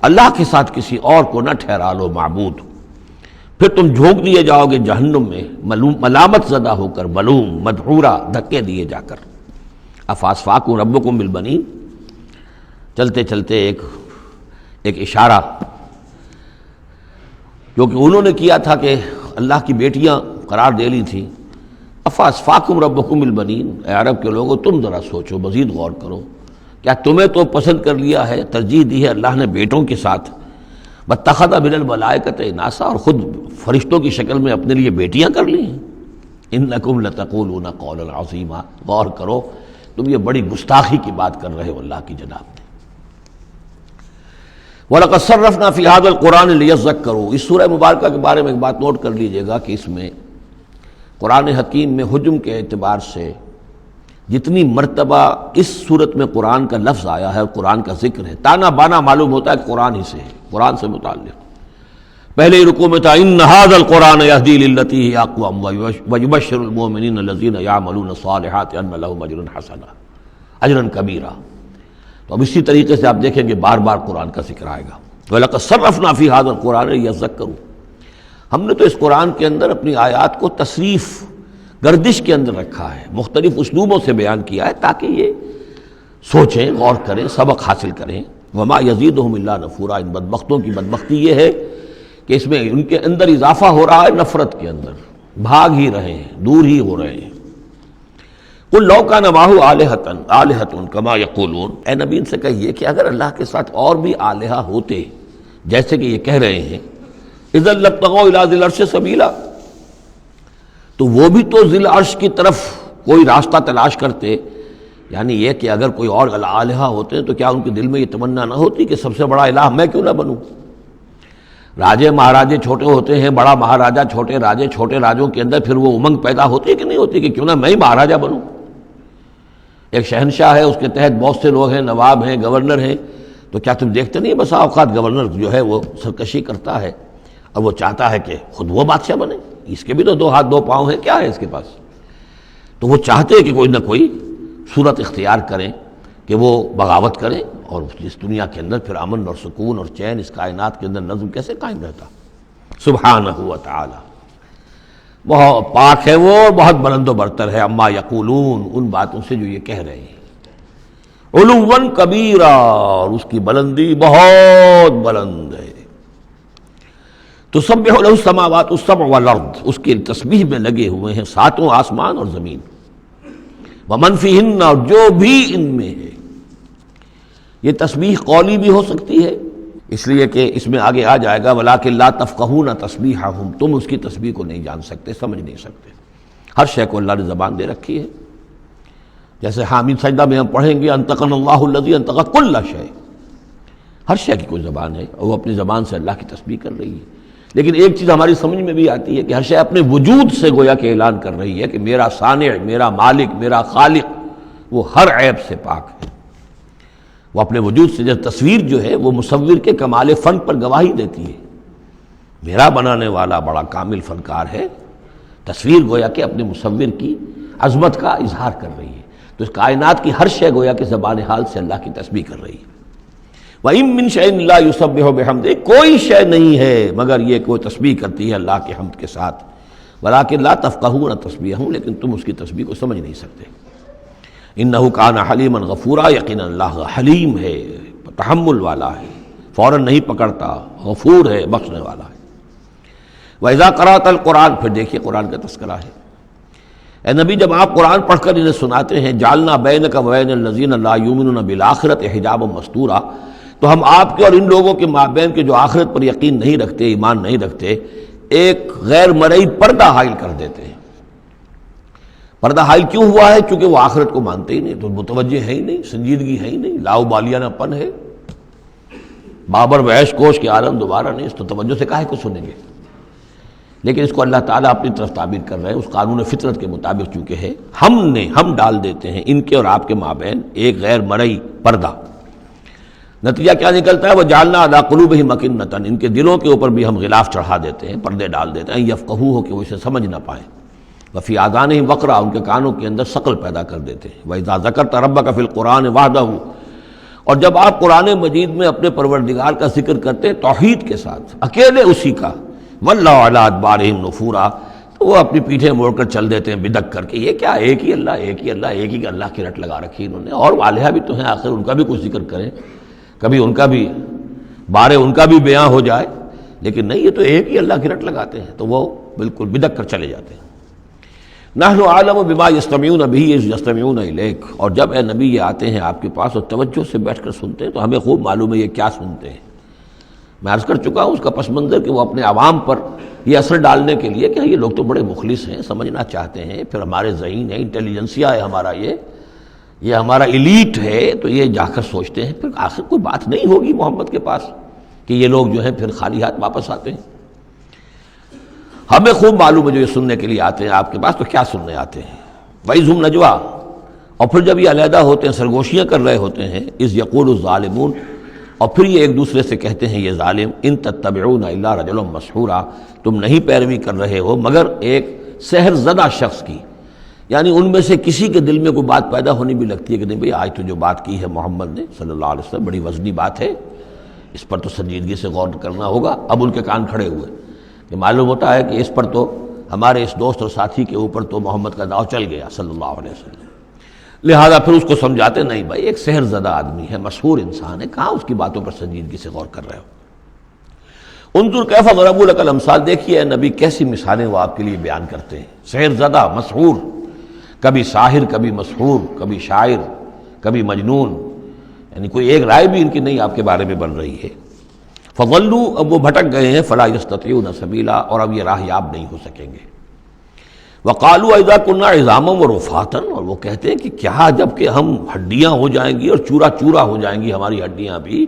Speaker 2: اللہ کے ساتھ کسی اور کو نہ ٹھہرا لو معبود، پھر تم جھونک دیے جاؤ گے جہنم میں ملامت زدہ ہو کر، ملوم مدحورا، دھکے دیے جا کر۔ افاسفاکم ربکم بالبنین، چلتے چلتے ایک اشارہ جو کہ انہوں نے کیا تھا کہ اللہ کی بیٹیاں قرار دے لی تھیں، افاسفاکم ربکم بالبنین، اے عرب کے لوگوں تم ذرا سوچو، مزید غور کرو، کیا تمہیں تو پسند کر لیا ہے، ترجیح دی ہے اللہ نے بیٹوں کے ساتھ، واتخذ من الملائکۃ اناسا، اور خود فرشتوں کی شکل میں اپنے لیے بیٹیاں کر لی ہیں۔ انکم لتقولون قولا عظیما، غور کرو تم یہ بڑی گستاخی کی بات کر رہے ہو اللہ کی جناب میں۔ وَلَقَدْ صَرَّفْنَا فِي هَذَا الْقُرْآنِ لِيَذَّكَّرُوا، اس سورہ مبارکہ کے بارے میں ایک بات نوٹ کر لیجئے گا کہ اس میں قرآن حکیم میں حجم کے اعتبار سے جتنی مرتبہ اس صورت میں قرآن کا لفظ آیا ہے اور قرآن کا ذکر ہے، تانا بانا معلوم ہوتا ہے کہ قرآن ہی سے ہے، قرآن سے متعلق۔ پہلے ہی رکوع میں تھا ان ھذا القرآن یہدی للتی ہی اقوم ویبشر المؤمنین الذین یعملون الصالحات ان لهم اجرا حسنا، اجرا کبیرا۔ تو اب اسی طریقے سے آپ دیکھیں گے بار بار قرآن کا ذکر آئے گا۔ وَلَقَدْ صَرَّفْنَا فِي هَذَا الْقُرْآنِ لِيَذَّكَّرُوا، ہم نے تو اس قرآن کے اندر اپنی آیات کو تصریف گردش کے اندر رکھا ہے، مختلف اسلوبوں سے بیان کیا ہے تاکہ یہ سوچیں، غور کریں، سبق حاصل کریں۔ وما یزیدہم الا نفورا، ان بدبختوں کی بدبختی یہ ہے کہ اس میں ان کے اندر اضافہ ہو رہا ہے نفرت کے اندر، بھاگ ہی رہے ہیں، دور ہی ہو رہے ہیں۔ قل لو کان معہ آلہۃ کما یقولون، اے نبی ان سے کہیے کہ اگر اللہ کے ساتھ اور بھی آلہہ ہوتے جیسے کہ یہ کہہ رہے ہیں، اذا لابتغوا الی ذی العرش سبیلا، تو وہ بھی تو ذی العرش کی طرف کوئی راستہ تلاش کرتے، یعنی یہ کہ اگر کوئی اور الہہ ہوتے ہیں تو کیا ان کے دل میں یہ تمنا نہ ہوتی کہ سب سے بڑا الہ میں کیوں نہ بنوں؟ راجے مہاراجے چھوٹے ہوتے ہیں، بڑا مہاراجہ چھوٹے راجے، چھوٹے راجوں کے اندر پھر وہ امنگ پیدا ہوتی ہے کہ نہیں ہوتی کہ کیوں نہ میں ہی مہاراجہ بنوں؟ ایک شہنشاہ ہے، اس کے تحت بہت سے لوگ ہیں، نواب ہیں، گورنر ہیں، تو کیا تم دیکھتے نہیں بسا اوقات گورنر جو ہے وہ سرکشی کرتا ہے اور وہ چاہتا ہے کہ خود وہ بادشاہ بنے، اس کے بھی تو 2 ہاتھ 2 پاؤں ہیں، کیا ہے اس کے پاس؟ تو وہ چاہتے ہیں کہ کوئی نہ کوئی صورت اختیار کریں کہ وہ بغاوت کریں، اور اس دنیا کے اندر پھر امن اور سکون اور چین، اس کائنات کے اندر نظم کیسے قائم رہتا؟ سبحانہ و تعالی، بہت پاک ہے وہ، بہت بلند و برتر ہے، اما یقولون، ان باتوں سے جو یہ کہہ رہے ہیں، علوا کبیرا، اور اس کی بلندی بہت بلند ہے۔ تسبح له السماوات السبع والارض، اس کی تسبیح میں لگے ہوئے ہیں 7 آسمان اور زمین، ومن فیہن، اور جو بھی ان میں ہے۔ یہ تسبیح قولی بھی ہو سکتی ہے، اس لیے کہ اس میں آگے آ جائے گا وَلَٰكِن لَا تَفْقَهُونَ تَسْبِيحَهُمْ، تم اس کی تسبیح کو نہیں جان سکتے، سمجھ نہیں سکتے۔ ہر شے کو اللہ نے زبان دے رکھی ہے، جیسے حامد سجدہ میں ہم پڑھیں گے انطقنا اللہ الذی انطق کل شیء، ہر شے کی کوئی زبان ہے اور وہ اپنی زبان سے اللہ کی تسبیح کر رہی ہے۔ لیکن ایک چیز ہماری سمجھ میں بھی آتی ہے کہ ہر شے اپنے وجود سے گویا کہ اعلان کر رہی ہے کہ میرا صانع، میرا مالک، میرا خالق وہ ہر عیب سے پاک ہے۔ وہ اپنے وجود سے، جب تصویر جو ہے وہ مصور کے کمال فن پر گواہی دیتی ہے، میرا بنانے والا بڑا کامل فنکار ہے۔ تصویر گویا کہ اپنے مصور کی عظمت کا اظہار کر رہی ہے، تو اس کائنات کی ہر شے گویا کہ زبان حال سے اللہ کی تسبیح کر رہی ہے۔ وَإِن مِّن شَيْءٍ لَّا يُسَبِّحُ بِحَمْدِهِ، کوئی شے نہیں ہے مگر یہ کہ وہ تسبیح کرتی ہے اللہ کے حمد کے ساتھ، وَلَٰكِن لَّا تَفْقَهُونَ تَسْبِيحَهُمْ، لیکن تم اس کی تسبیح کو سمجھ نہیں سکتے۔ إِنَّهُ كَانَ حَلِيمًا غَفُورًا، یقیناً اللہ حلیم ہے، تحمل والا ہے، فوراً نہیں پکڑتا، غفور ہے، بخشنے والا ہے۔ وَإِذَا قَرَأْتَ الْقُرْآنَ، پھر دیکھیے قرآن کا تذکرہ ہے۔ اے نبی جب آپ قرآن پڑھ کر انہیں سناتے ہیں جعلنا بینک وبین الذین لا یؤمنون بالآخرۃ حجابا مستورا، تو ہم آپ کے اور ان لوگوں کے مابین کے جو آخرت پر یقین نہیں رکھتے، ایمان نہیں رکھتے، ایک غیر مرئی پردہ حائل کر دیتے ہیں۔ پردہ حائل کیوں ہوا ہے؟ چونکہ وہ آخرت کو مانتے ہی نہیں، تو متوجہ ہے ہی نہیں، سنجیدگی ہے ہی نہیں، لاؤ بالیانہ پن ہے، بابر وحش کوش کے عالم دوبارہ نہیں، اس تو توجہ سے کاہے کو سنیں گے؟ لیکن اس کو اللہ تعالیٰ اپنی طرف تعبیر کر رہے ہیں، اس قانون فطرت کے مطابق چونکہ ہے، ہم ڈال دیتے ہیں ان کے اور آپ کے مابین ایک غیر مرئی پردہ۔ نتیجہ کیا نکلتا ہے؟ وَجَعَلْنَا عَلَىٰ قُلُوبِهِمْ أَكِنَّةً، ان کے دلوں کے اوپر بھی ہم غلاف چڑھا دیتے ہیں، پردے ڈال دیتے ہیں، یفقہوہ، کہ وہ اسے سمجھ نہ پائیں، وفی آذانہم وقرا، ان کے کانوں کے اندر ثقل پیدا کر دیتے ہیں۔ وَإِذَا ذَكَرْتَ رَبَّكَ فِي الْقُرْآنِ وَحْدَهُ، اور جب آپ قرآن مجید میں اپنے پروردگار کا ذکر کرتے ہیں توحید کے ساتھ، اکیلے اسی کا، وَاللَّهُ عَلَىٰ أَدْبَارِهِمْ نُفُورًا، تو وہ اپنی پیٹھیں موڑ کر چل دیتے ہیں بدک کر کے۔ یہ کیا، ایک ہی اللہ، ایک ہی اللہ، ایک ہی اللہ کی رٹ لگا رکھی انہوں نے، اور الہا بھی تو ہیں، آخر ان کا بھی کچھ ذکر کریں، کبھی ان کا بھی بارے ان کا بھی بیان ہو جائے، لیکن نہیں، یہ تو ایک ہی اللہ کی رٹ لگاتے ہیں، تو وہ بالکل بدک کر چلے جاتے ہیں۔ نحن اعلم بما یستمعون به اذ یستمعون الیک، اور جب اے نبی یہ آتے ہیں آپ کے پاس اور توجہ سے بیٹھ کر سنتے ہیں تو ہمیں خوب معلوم ہے یہ کیا سنتے ہیں۔ میں عرض کر چکا ہوں اس کا پس منظر کہ وہ اپنے عوام پر یہ اثر ڈالنے کے لیے کہ یہ لوگ تو بڑے مخلص ہیں، سمجھنا چاہتے ہیں، پھر ہمارے ذہین ہے، انٹیلیجنسیا ہے ہمارا، یہ ہمارا ایلیٹ ہے، تو یہ جا کر سوچتے ہیں پھر آخر کوئی بات نہیں ہوگی محمد کے پاس کہ یہ لوگ جو ہیں پھر خالی ہاتھ واپس آتے ہیں۔ ہمیں خوب معلوم ہے جو یہ سننے کے لیے آتے ہیں آپ کے پاس تو کیا سننے آتے ہیں۔ وَإِذْ هُمْ نَجْوَىٰ، اور پھر جب یہ علیحدہ ہوتے ہیں، سرگوشیاں کر رہے ہوتے ہیں، اِذْ يَقُولُ الظَّالِمُونَ، اور پھر یہ ایک دوسرے سے کہتے ہیں یہ ظالم، ان تتبعون الا رجلا مسحورا، تم نہیں پیروی کر رہے ہو مگر ایک سحر زدہ شخص کی، یعنی ان میں سے کسی کے دل میں کوئی بات پیدا ہونی بھی لگتی ہے کہ نہیں بھئی آج تو جو بات کی ہے محمد نے صلی اللہ علیہ وسلم بڑی وزنی بات ہے، اس پر تو سنجیدگی سے غور کرنا ہوگا۔ اب ان کے کان کھڑے ہوئے کہ معلوم ہوتا ہے کہ اس پر تو ہمارے اس دوست اور ساتھی کے اوپر تو محمد کا داؤ چل گیا صلی اللہ علیہ وسلم، لہذا پھر اس کو سمجھاتے نہیں بھائی ایک سحر زدہ آدمی ہے، مسحور انسان ہے، کہاں اس کی باتوں پر سنجیدگی سے غور کر رہے ہو۔ انظر کیف ضربوا لک الامثال، دیکھیے اے نبی کیسی مثالیں وہ آپ کے لیے بیان کرتے ہیں، سحر زدہ، مسحور، کبھی ساحر، کبھی مسحور، کبھی شاعر، کبھی مجنون، یعنی کوئی ایک رائے بھی ان کی نہیں آپ کے بارے میں بن رہی ہے۔ فضلوا، اب وہ بھٹک گئے ہیں، فلا یستطیعون سبیلا، اور اب یہ راہ یاب نہیں ہو سکیں گے۔ وقالوا اذا كنا عظاما ورفاتا، اور وہ کہتے ہیں کہ کیا جب کہ ہم ہڈیاں ہو جائیں گی اور چورا چورا ہو جائیں گی ہماری ہڈیاں بھی،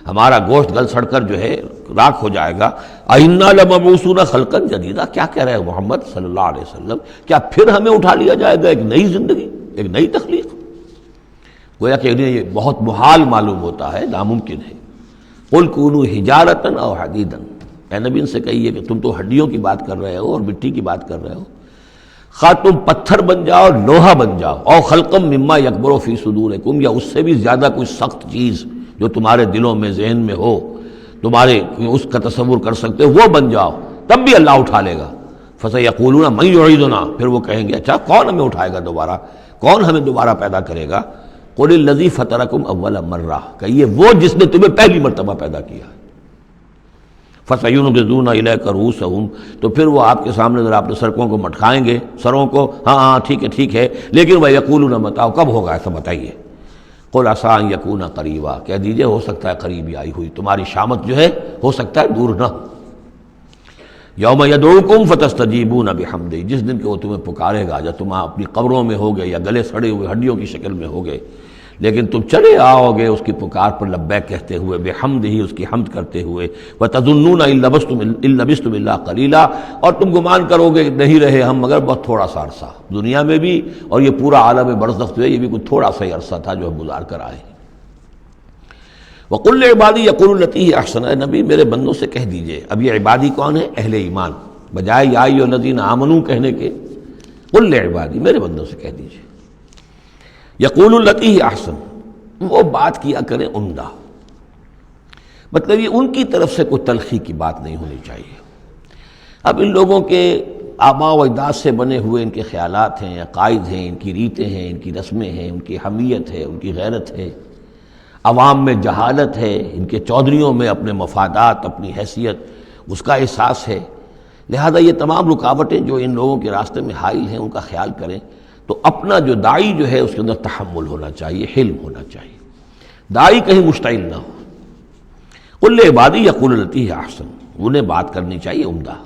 Speaker 2: ہمارا گوشت گل سڑ کر جو ہے راکھ ہو جائے گا، اِنَّا لَمَبْعُوثُونَ خَلْقًا جَدِيدًا، کیا کہہ رہے ہیں محمد صلی اللہ علیہ وسلم، کیا پھر ہمیں اٹھا لیا جائے گا ایک نئی زندگی، ایک نئی تخلیق؟ گویا کہ انہیں یہ بہت محال معلوم ہوتا ہے، ناممکن ہے۔ قُلْ كُونُوا حِجَارَةً أَوْ حَدِيدًا، اے نبی ان سے کہیے کہ تم تو ہڈیوں کی بات کر رہے ہو اور مٹی کی بات کر رہے ہو، خواہ تم پتھر بن جاؤ، لوہا بن جاؤ، او خلقم مما یکبر فی صدورکم، یا اس سے بھی زیادہ کوئی سخت چیز جو تمہارے دلوں میں ذہن میں ہو، تمہارے اس کا تصور کر سکتے ہو، وہ بن جاؤ، تب بھی اللہ اٹھا لے گا۔ فسیقولون من یعیدنا، پھر وہ کہیں گے اچھا کون ہمیں اٹھائے گا دوبارہ، کون ہمیں دوبارہ پیدا کرے گا؟ قل الذی فطرکم اول مرہ، کہیے وہ جس نے تمہیں پہلی مرتبہ پیدا کیا۔ فَسَيُنْغِضُونَ إِلَيْكَ رُؤُوسَهُمْ، تو پھر وہ آپ کے سامنے ذرا اپنے سرکوں کو مٹکائیں گے، سروں کو، ہاں ٹھیک ہے، لیکن وَيَقُولُونَ مَتَىٰ، کب ہوگا ایسا بتائیے۔ قُلْ عَسَىٰ أَن يَكُونَ قَرِيبًا، کہہ دیجئے ہو سکتا ہے قریب ہی آئی ہوئی، تمہاری شامت جو ہے ہو سکتا ہے دور نہ ہو۔ یوم یدعوکم فتستجیبون بحمدہ، جس دن کہ وہ تمہیں پکارے گا جب تم اپنی قبروں میں ہوگے یا گلے سڑے ہوئے ہڈیوں کی شکل میں ہوگے، لیکن تم چلے آؤ گے اس کی پکار پر لبیک کہتے ہوئے، بحمدہ ہی اس کی حمد کرتے ہوئے، وتظنون ان لبثتم الا قلیلا، اور تم گمان کرو گے نہیں رہے ہم مگر بہت تھوڑا سا عرصہ، دنیا میں بھی اور یہ پورا عالم برزخ جو ہے یہ بھی کوئی تھوڑا سا ہی عرصہ تھا جو ہم گزار کر آئے۔ وَقُلْ لِعِبَادِي يَقُولُوا الَّتِي هِيَ أَحْسَنُ، اے نبی میرے بندوں سے کہہ دیجئے، اب یہ عبادی کون ہے؟ اہل ایمان، بجائے یا ایھا الذین آمنوا کہنے کے قُلْ لِعِبَادِي میرے بندوں سے کہہ دیجئے، يَقُولُوا الَّتِي هِيَ أَحْسَنُ، وہ بات کیا کریں عمدہ، مطلب یہ ان کی طرف سے کوئی تلخی کی بات نہیں ہونی چاہیے۔ اب ان لوگوں کے آباء و اجداد سے بنے ہوئے ان کے خیالات ہیں، عقائد ہیں، ان کی ریتیں ہیں، ان کی رسمیں ہیں، ان کی حمیت ہے، ان کی غیرت ہے، عوام میں جہالت ہے، ان کے چودھریوں میں اپنے مفادات، اپنی حیثیت، اس کا احساس ہے، لہذا یہ تمام رکاوٹیں جو ان لوگوں کے راستے میں حائل ہیں ان کا خیال کریں، تو اپنا جو داعی جو ہے اس کے اندر تحمل ہونا چاہیے، حلم ہونا چاہیے، داعی کہیں مشتعل نہ ہو۔ قل لعبادی یقولوا التی ہی احسن، انہیں بات کرنی چاہیے عمدہ۔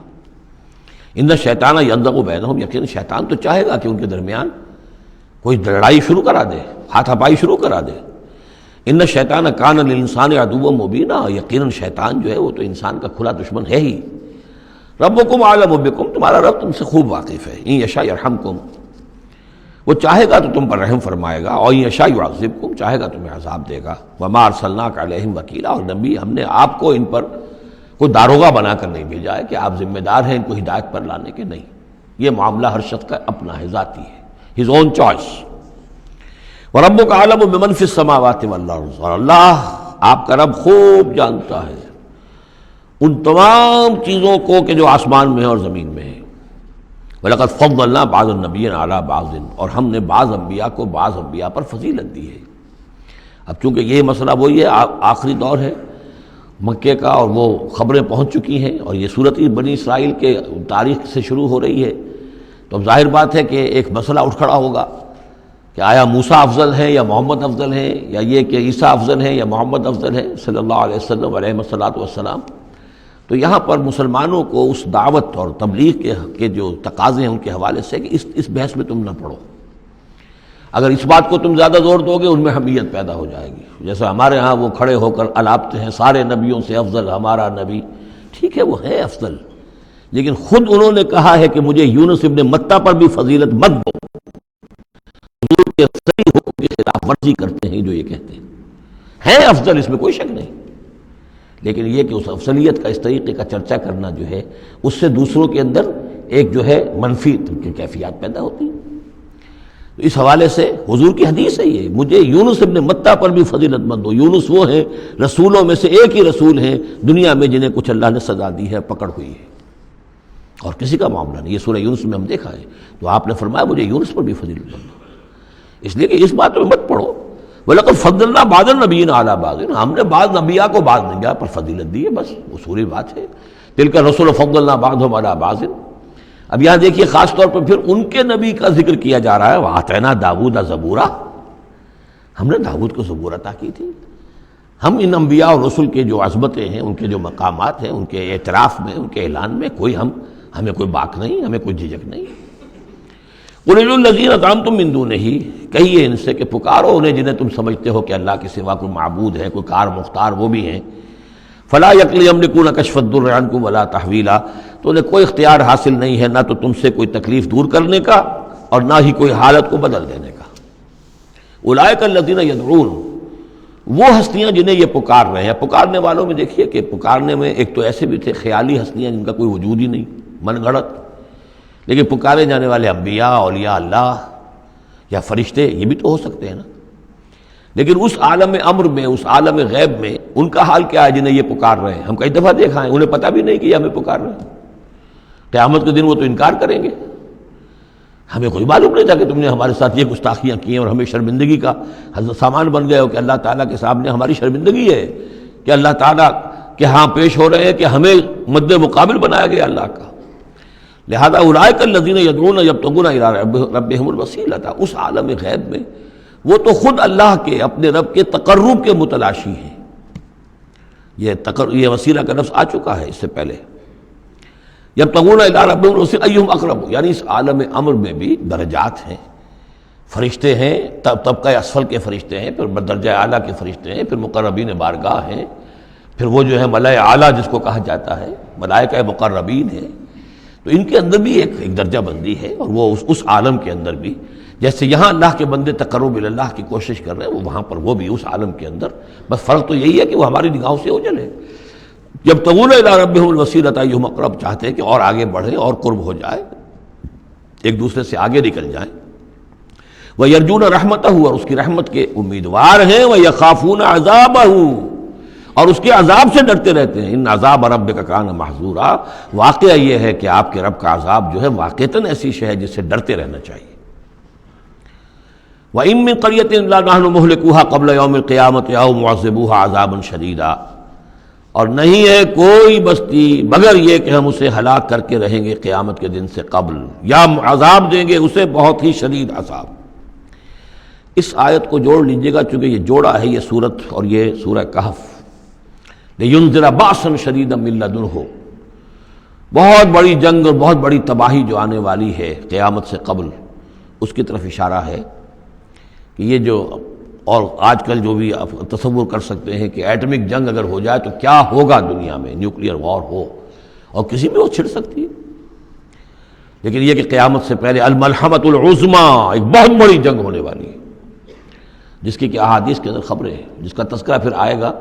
Speaker 2: ان الشیطان ینزغ بینہم، یقین شیطان تو چاہے گا کہ ان کے درمیان کوئی لڑائی شروع کرا دے، ہاتھا پائی شروع کرا دے۔ ان الشیطان کان للانسان عدوا مبینا، یقیناً شیطان جو ہے وہ تو انسان کا کھلا دشمن ہے ہی۔ ربکم اعلم بکم، تمہارا رب تم سے خوب واقف ہے۔ ان یشاء یرحمکم، وہ چاہے گا تو تم پر رحم فرمائے گا، اور ان یشاء یعذبکم، چاہے گا تمہیں عذاب دے گا۔ وما ارسلناک علیہم وکیلا، اور نبی ہم نے آپ کو ان پر کوئی داروغہ بنا کر نہیں بھیجا ہے کہ آپ ذمہ دار ہیں ان کو ہدایت پر لانے کے، نہیں، یہ معاملہ ہر شخص کا اپنا ہے، ذاتی ہے، ہز اون چوائس۔ وَرَبُّكَ أَعْلَمُ بِمَنْ فِي السَّمَاوَاتِ وَالْأَرْضِ، اور اللہ آپ کا رب خوب جانتا ہے ان تمام چیزوں کو کہ جو آسمان میں ہے اور زمین میں ہے۔ وَلَقَدْ فَضَّلْنَا بَعْضَ النَّبِيِّينَ عَلَىٰ بَعْضٍ، اور ہم نے بعض انبیاء کو بعض انبیاء پر فضیلت دی ہے۔ اب چونکہ یہ مسئلہ وہی ہے، آخری دور ہے مکے کا، اور وہ خبریں پہنچ چکی ہیں، اور یہ صورت بنی اسرائیل کے تاریخ سے شروع ہو رہی ہے، تو اب ظاہر بات ہے کہ ایک مسئلہ اٹھ کھڑا ہوگا کہ آیا موسیٰ افضل ہیں یا محمد افضل ہیں، یا یہ کہ عیسیٰ افضل ہیں یا محمد افضل ہیں صلی اللہ علیہ وسلم علیہ الصلاۃ والسلام۔ تو یہاں پر مسلمانوں کو اس دعوت اور تبلیغ کے جو تقاضے ہیں ان کے حوالے سے کہ اس بحث میں تم نہ پڑھو، اگر اس بات کو تم زیادہ زور دو گے ان میں حمیت پیدا ہو جائے گی، جیسے ہمارے ہاں وہ کھڑے ہو کر الاپتے ہیں سارے نبیوں سے افضل ہمارا نبی، ٹھیک ہے وہ ہے افضل، لیکن خود انہوں نے کہا ہے کہ مجھے یونس ابن متہ پر بھی فضیلت مت دو، حضور کے صحیح حکم کی خلاف ورزی کرتے ہیں جو یہ کہتے ہیں افضل، اس میں کوئی شک نہیں، لیکن یہ کہ اس افضلیت کا اس طریقے کا چرچا کرنا جو ہے اس سے دوسروں کے اندر ایک جو ہے منفی کیفیات پیدا ہوتی ہیں۔ اس حوالے سے حضور کی حدیث ہے یہ، مجھے یونس ابن متہ پر بھی فضیلت مت دو، یونس وہ ہیں رسولوں میں سے ایک ہی رسول ہیں دنیا میں جنہیں کچھ اللہ نے سزا دی ہے، پکڑ ہوئی ہے، اور کسی کا معاملہ نہیں، یہ سورہ یونس میں ہم دیکھا ہے، تو آپ نے فرمایا مجھے یونس پر بھی فضیلت مت دو، اس لیے کہ اس بات میں مت پڑھو۔ وَلَقَدْ فَضَّلْنَا بَعْضَ النَّبِيِّينَ عَلَىٰ بَعْضٍ، ہم نے بعض انبیاء کو بعض انبیاء پر فضیلت دی ہے، بس اصولی بات ہے، تِلْكَ الرُّسُلُ فَضَّلْنَا بَعْضَهُمْ عَلَىٰ بَعْضٍ۔ اب یہاں دیکھیے خاص طور پر پھر ان کے نبی کا ذکر کیا جا رہا ہے، وَآتَيْنَا دَاوُودَ زَبُورًا، ہم نے داؤد کو زبور عطا کی تھی۔ ہم ان انبیاء اور رسل کے جو عظمتیں ہیں، ان کے جو مقامات ہیں، ان کے اعتراف میں، ان کے اعلان میں ہمیں کوئی باک نہیں، ہمیں کوئی جھجک نہیں۔ قُلِ ادْعُوا الَّذِينَ زَعَمْتُم مِّن دُونِهِ، کہیے ان سے کہ پکارو انہیں جنہیں تم سمجھتے ہو کہ اللہ کے سوا کوئی معبود ہے، کوئی کار مختار وہ بھی ہیں۔ فَلَا يَمْلِكُونَ كَشْفَ الضُّرِّ عَنكُمْ وَلَا تَحْوِيلًا، تو انہیں کوئی اختیار حاصل نہیں ہے نہ تو تم سے کوئی تکلیف دور کرنے کا اور نہ ہی کوئی حالت کو بدل دینے کا۔ اولئک الذین یدعون، وہ ہستیاں جنہیں یہ پکار رہے ہیں، پکارنے والوں میں دیکھیے کہ پکارنے میں ایک تو ایسے بھی تھے خیالی ہستیاں جن کا کوئی وجود ہی نہیں، من گھڑت، لیکن پکارے جانے والے انبیاء، اولیاء اللہ یا فرشتے یہ بھی تو ہو سکتے ہیں نا، لیکن اس عالم امر میں، اس عالم غیب میں ان کا حال کیا ہے جنہیں یہ پکار رہے ہیں؟ ہم کئی دفعہ دیکھا ہے انہیں پتہ بھی نہیں کہ یہ ہمیں پکار رہے ہیں، قیامت کے دن وہ تو انکار کریں گے، ہمیں کوئی معلوم نہیں تھا کہ تم نے ہمارے ساتھ یہ گستاخیاں کی ہیں اور ہمیں شرمندگی کا سامان بن گئے ہو، کہ اللہ تعالیٰ کے سامنے ہماری شرمندگی ہے کہ اللہ تعالیٰ کے ہاں پیش ہو رہے ہیں کہ ہمیں مد مقابل بنایا گیا اللہ کا۔ لہذا اولئک الذین یدعون یبتغون الی ربہم الوسیلۃ، اس عالم غیب میں وہ تو خود اللہ کے، اپنے رب کے تقرب کے متلاشی ہیں۔ یہ وسیلہ کا لفظ آ چکا ہے اس سے پہلے، یبتغون الی ربہم الوسیلۃ ایہم اقرب، یعنی اس عالم امر میں بھی درجات ہیں، فرشتے ہیں، طبقہ اسفل کے فرشتے ہیں، پھر درجہ اعلیٰ کے فرشتے ہیں، پھر مقربین بارگاہ ہیں، پھر وہ جو ہے ملائے اعلیٰ جس کو کہا جاتا ہے، ملائکہ مقربین ہیں. تو ان کے اندر بھی ایک درجہ بندی ہے، اور وہ اس عالم کے اندر بھی جیسے یہاں اللہ کے بندے تقرب اللہ کی کوشش کر رہے ہیں، وہ وہاں پر وہ بھی اس عالم کے اندر، بس فرق تو یہی ہے کہ وہ ہماری نگاہوں سے اوجھل ہے. یبتغون الی ربہم الوسیلۃ ایہم اقرب، چاہتے ہیں کہ اور آگے بڑھیں اور قرب ہو جائے، ایک دوسرے سے آگے نکل جائیں. وَيَرْجُونَ رَحْمَتَهُ، اور اس کی رحمت کے امیدوار ہیں. وَيَخَافُونَ عَذَابَهُ، اور اس کے عذاب سے ڈرتے رہتے ہیں. ان عذاب ربک کان محذورا، واقعہ یہ ہے کہ آپ کے رب کا عذاب جو ہے واقعتاً ایسی شے ہے جس سے ڈرتے رہنا چاہیے. وَإِن مِّن قَرْيَةٍ إِلَّا نَحْنُ مُهْلِكُوهَا قَبْلَ يَوْمِ الْقِيَامَةِ أَوْ مُعَذِّبُوهَا عَذَابًا شَدِيدًا، اور نہیں ہے کوئی بستی مگر یہ کہ ہم اسے ہلاک کر کے رہیں گے قیامت کے دن سے قبل، یا عذاب دیں گے اسے بہت ہی شدید عذاب. اس آیت کو جوڑ لیجئے گا، چونکہ یہ جوڑا ہے یہ سورت اور یہ سورہ کہف. لِيُنذِرَ بَأْسًا شَدِيدًا مِّن لَّدُنْهُ، بہت بڑی جنگ اور بہت بڑی تباہی جو آنے والی ہے قیامت سے قبل، اس کی طرف اشارہ ہے کہ یہ جو، اور آج کل جو بھی آپ تصور کر سکتے ہیں کہ ایٹمک جنگ اگر ہو جائے تو کیا ہوگا دنیا میں، نیوکلیئر وار ہو، اور کسی بھی وہ چھڑ سکتی ہے. لیکن یہ کہ قیامت سے پہلے الملحمۃ العظمیٰ، ایک بہت بڑی جنگ ہونے والی ہے، جس کی کہ احادیث کے اندر خبریں ہیں، جس کا تذکرہ پھر آئے گا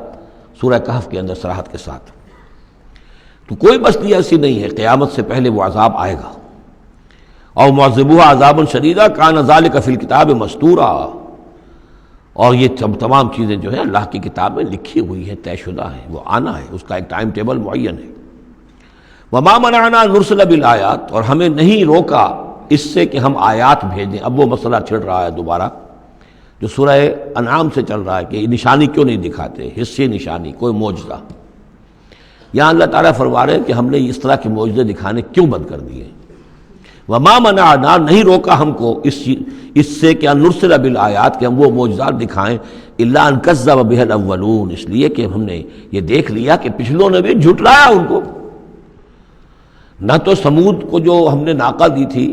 Speaker 2: سورہ کہف کے اندر صراحت کے ساتھ. تو کوئی بستی ایسی نہیں ہے قیامت سے پہلے وہ عذاب آئے گا. اور معذبوها عذابا شدیدا کان ذلک فی الکتاب مستورا، اور یہ تمام چیزیں جو ہیں اللہ کی کتاب میں لکھی ہوئی ہیں، طے شدہ ہیں، وہ آنا ہے، اس کا ایک ٹائم ٹیبل معین ہے. وما منعنا ان نرسل بالآیات، اور ہمیں نہیں روکا اس سے کہ ہم آیات بھیجیں. اب وہ مسئلہ چھڑ رہا ہے دوبارہ جو سورہ انعام سے چل رہا ہے کہ نشانی کیوں نہیں دکھاتے، حصے نشانی، کوئی معجزہ. یہاں اللہ تعالیٰ فرما رہے ہیں کہ ہم نے اس طرح کے معجزے دکھانے کیوں بند کر دیے. وما منعنا، نہیں روکا ہم کو اس سے کہ ان نرسل بالآیات، کہ ہم وہ معجزات دکھائیں، الا ان کذب بها الاولون، اس لیے کہ ہم نے یہ دیکھ لیا کہ پچھلوں نے بھی جھٹلایا ان کو. نہ تو سمود کو جو ہم نے ناقہ دی تھی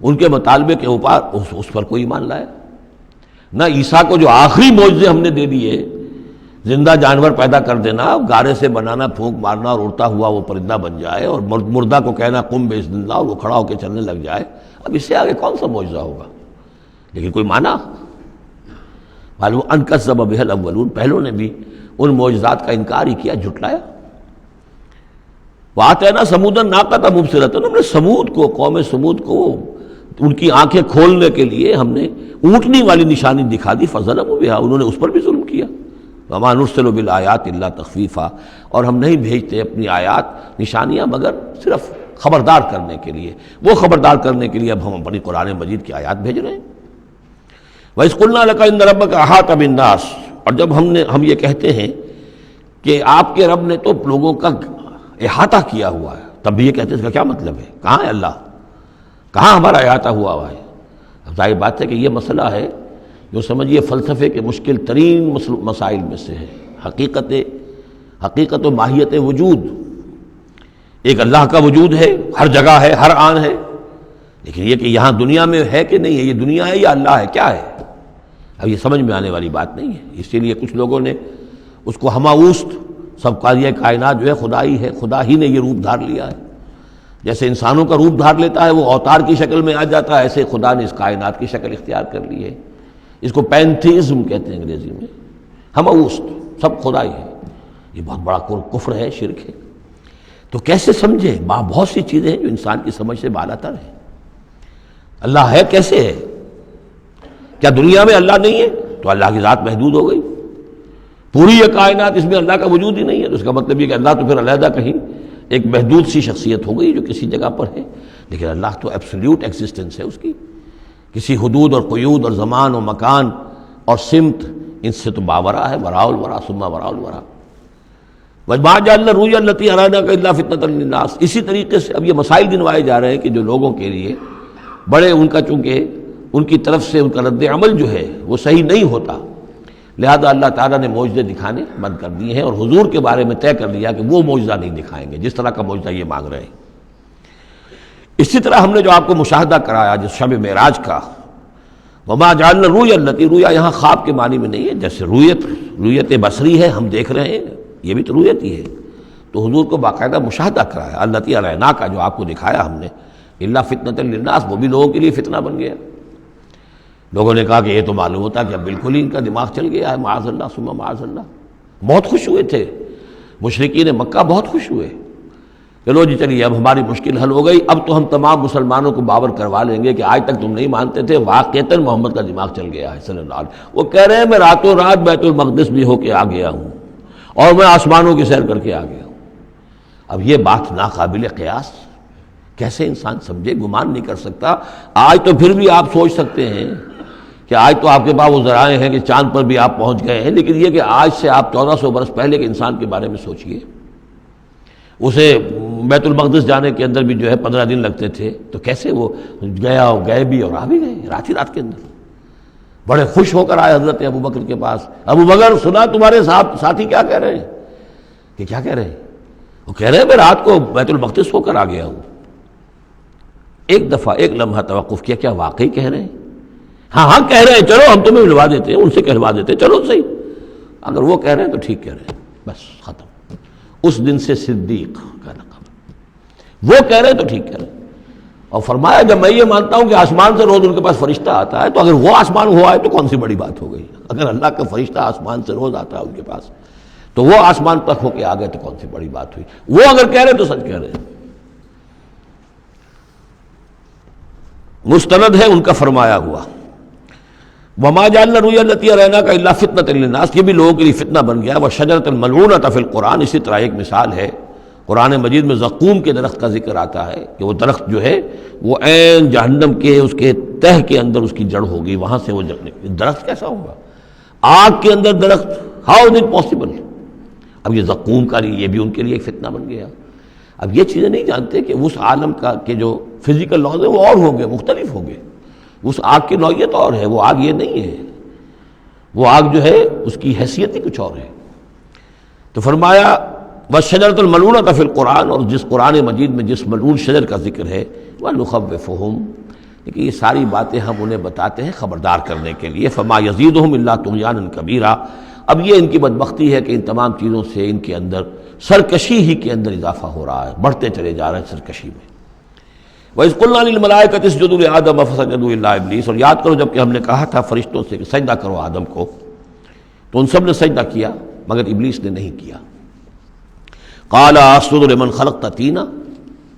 Speaker 2: ان کے مطالبے کے اوپر اس پر کوئی ایمان لایا، نہ عیسیٰ کو جو آخری معجزے ہم نے دے دیے، زندہ جانور پیدا کر دینا، گارے سے بنانا، پھونک مارنا اور اڑتا ہوا وہ پرندہ بن جائے، اور مردہ کو کہنا قم باذن اللہ، اور وہ کھڑا ہو کے چلنے لگ جائے. اب اس سے آگے کون سا معجزہ ہوگا؟ لیکن کوئی مانا معلوم ان کذب بها الاولون، پہلوں نے بھی ان معجزات کا انکار ہی کیا، جھٹلایا. وآتینا ثمود الناقۃ مبصرۃ، ہم نے سمود کو، قوم سمود کو، ان کی آنکھیں کھولنے کے لیے ہم نے اونٹنی والی نشانی دکھا دی. فظلموا بها، انہوں نے اس پر بھی ظلم کیا. وما نرسل بالآیات الا تخفیفا، اور ہم نہیں بھیجتے اپنی آیات نشانیاں مگر صرف خبردار کرنے کے لیے. وہ خبردار کرنے کے لیے اب ہم اپنی قرآن مجید کی آیات بھیج رہے ہیں. وَإِذْ قُلْنَا لَكَ إِنَّ رَبَّكَ أَحَاطَ بِالنَّاسِ، اور جب ہم یہ کہتے ہیں کہ آپ کے رب نے تو لوگوں کا احاطہ کیا ہوا ہے، تب بھی یہ کہتے ہیں اس کا کیا مطلب ہے؟ کہاں ہے اللہ؟ کہاں ہمارا احاطہ ہوا ہے؟ اب ظاہر بات ہے کہ یہ مسئلہ ہے جو سمجھیے فلسفے کے مشکل ترین مسائل میں سے ہے. حقیقت و ماہیت وجود. ایک اللہ کا وجود ہے، ہر جگہ ہے، ہر آن ہے، لیکن یہ کہ یہاں دنیا میں ہے کہ نہیں ہے، یہ دنیا ہے یا اللہ ہے، کیا ہے؟ اب یہ سمجھ میں آنے والی بات نہیں ہے. اسی لیے کچھ لوگوں نے اس کو ہماوست، سب کا یہ کائنات جو ہے خدا ہی ہے، خدا ہی نے یہ روپ دھار لیا ہے. جیسے انسانوں کا روپ دھار لیتا ہے، وہ اوتار کی شکل میں آ جاتا ہے، ایسے خدا نے اس کائنات کی شکل اختیار کر لی ہے. اس کو پینتھیزم کہتے ہیں انگریزی میں، ہماوست، سب خدا ہی ہے. یہ بہت بڑا کفر ہے، شرک ہے. تو کیسے سمجھے؟ بہت سی چیزیں ہیں جو انسان کی سمجھ سے بالا تر ہیں. اللہ ہے کیسے ہے؟ کیا دنیا میں اللہ نہیں ہے تو اللہ کی ذات محدود ہو گئی؟ پوری یہ کائنات، اس میں اللہ کا وجود ہی نہیں ہے تو اس کا مطلب یہ کہ اللہ تو پھر علیحدہ کہیں ایک محدود سی شخصیت ہو گئی جو کسی جگہ پر ہے. لیکن اللہ تو ایبسلیوٹ ایگزسٹنس ہے اس کی، کسی حدود اور قیود اور زمان و مکان اور سمت ان سے تو باورا ہے. وراء الورا ثم وراء الورا. وَمَا جَعَلْنَا الرُّؤْيَا الَّتِي أَرَيْنَاكَ إِلَّا فِتْنَةً لِلنَّاسِ. اسی طریقے سے اب یہ مسائل گنوائے جا رہے ہیں کہ جو لوگوں کے لیے بڑے، ان کا چونکہ ان کی طرف سے ان کا رد عمل جو ہے وہ صحیح نہیں ہوتا، لہذا اللہ تعالیٰ نے معجزے دکھانے بند کر دیے ہیں، اور حضور کے بارے میں طے کر لیا کہ وہ معجزہ نہیں دکھائیں گے جس طرح کا معجزہ یہ مانگ رہے ہیں. اسی طرح ہم نے جو آپ کو مشاہدہ کرایا جس شب معراج کا، وما جعلنا الرؤیا التي، رؤیا یہاں خواب کے معنی میں نہیں ہے، جیسے رؤیت بصری ہے، ہم دیکھ رہے ہیں، یہ بھی تو رؤیت ہی ہے، تو حضور کو باقاعدہ مشاہدہ کرایا، التي اریناک کا جو آپ کو دکھایا ہم نے، الا فتنۃ للناس، وہ بھی لوگوں کے لیے فتنہ بن گیا۔ لوگوں نے کہا کہ یہ تو معلوم ہوتا کہ اب بالکل ہی ان کا دماغ چل گیا ہے، معاذ اللہ ثم معاذ اللہ۔ بہت خوش ہوئے تھے مشرکین مکہ، بہت خوش ہوئے، چلو جی چلیے اب ہماری مشکل حل ہو گئی، اب تو ہم تمام مسلمانوں کو باور کروا لیں گے کہ آج تک تم نہیں مانتے تھے، واقعتاً محمد کا دماغ چل گیا ہے صلی اللہ علیہ وسلم۔ وہ کہہ رہے ہیں میں راتوں رات بیت المقدس بھی ہو کے آ گیا ہوں اور میں آسمانوں کی سیر کر کے آ گیا ہوں۔ اب یہ بات ناقابل قیاس، کیسے انسان سمجھے، گمان نہیں کر سکتا۔ آج تو پھر بھی آپ سوچ سکتے ہیں کہ آج تو آپ کے پاس وہ ذرائع ہیں کہ چاند پر بھی آپ پہنچ گئے ہیں، لیکن یہ کہ آج سے آپ 1400 برس پہلے کے انسان کے بارے میں سوچئے، اسے بیت المقدس جانے کے اندر بھی جو ہے 15 دن لگتے تھے، تو کیسے وہ گیا اور گئے بھی اور آ بھی گئے رات ہی رات کے اندر۔ بڑے خوش ہو کر آئے حضرت ابو بکر کے پاس، ابو بکر سنا تمہارے ساتھی کیا کہہ رہے ہیں؟ کہ کیا کہہ رہے ہیں؟ وہ کہہ رہے ہیں میں رات کو بیت المقدس ہو کر آ گیا ہوں۔ ایک دفعہ ایک لمحہ توقف کیا، کیا واقعی کہہ رہے ہیں؟ ہاں کہہ رہے ہیں، چلو ہم تمہیں ملوا دیتے ہیں، ان سے کہلوا دیتے ہیں، چلو صحیح، اگر وہ کہہ رہے ہیں تو ٹھیک کہہ رہے ہیں، بس ختم۔ اس دن سے صدیق کا لقب، وہ کہہ رہے ہیں تو ٹھیک کہہ رہے ہیں۔ اور فرمایا جب میں یہ مانتا ہوں کہ آسمان سے روز ان کے پاس فرشتہ آتا ہے، تو اگر وہ آسمان ہوا ہے تو کون سی بڑی بات ہو گئی؟ اگر اللہ کا فرشتہ آسمان سے روز آتا ہے ان کے پاس، تو وہ آسمان تک ہو کے آ گئے تو کون سی بڑی بات ہوئی؟ وہ اگر کہہ رہے تو سچ کہہ رہے ہیں۔ مستند ہے ان کا فرمایا ہوا، وما جعلنا الرؤیا التي اریناک الا فتنۃ للناس، یہ بھی لوگوں کے لیے فتنہ بن گیا۔ وشجرۃ ملعونۃ فی القرآن، اسی طرح ایک مثال ہے قرآن مجید میں زقوم کے درخت کا ذکر آتا ہے کہ وہ درخت جو ہے وہ عین جہنم کے اس کے تہ کے اندر اس کی جڑ ہوگی، وہاں سے وہ درخت کیسا ہوگا؟ آگ کے اندر درخت، ہاؤ از اٹ پاسبل؟ اب یہ زقوم کا یہ بھی ان کے لیے ایک فتنہ بن گیا۔ اب یہ چیزیں نہیں جانتے کہ اس عالم کا کہ جو فزیکل لاز ہے وہ اور ہوں گے، مختلف ہوں گے، اس آگ کی نوعیت اور ہے، وہ آگ یہ نہیں ہے، وہ آگ جو ہے اس کی حیثیت ہی کچھ اور ہے۔ تو فرمایا وَالشَّجَرَةُ الْمَلْعُونَةَ فِي الْقُرْآنِ، اور جس قرآن مجید میں جس ملعون شجر کا ذکر ہے، وَنُخَوِّفُهُمْ، لیکن یہ ساری باتیں ہم انہیں بتاتے ہیں خبردار کرنے کے لیے، فَمَا يَزِيدُهُمْ إِلَّا طُغْيَانًا كَبِيرًا۔ اب یہ ان کی بدبختی ہے کہ ان تمام چیزوں سے ان کے اندر سرکشی ہی کے اندر اضافہ ہو رہا ہے، بڑھتے چلے جا رہے ہیں سرکشی میں۔ وَإِذْ قُلْنَا لِلْمَلَائِكَةِ اسْجُدُوا لِآدَمَ فَسَجَدُوا إِلَّا إِبْلِيسَ، اور یاد کرو جب کہ ہم نے کہا تھا فرشتوں سے کہ سجدہ کرو آدم کو، تو ان سب نے سجدہ کیا مگر ابلیس نے نہیں کیا۔ قَالَ أَسْجُدُ لِمَنْ خَلَقْتَ طِينًا،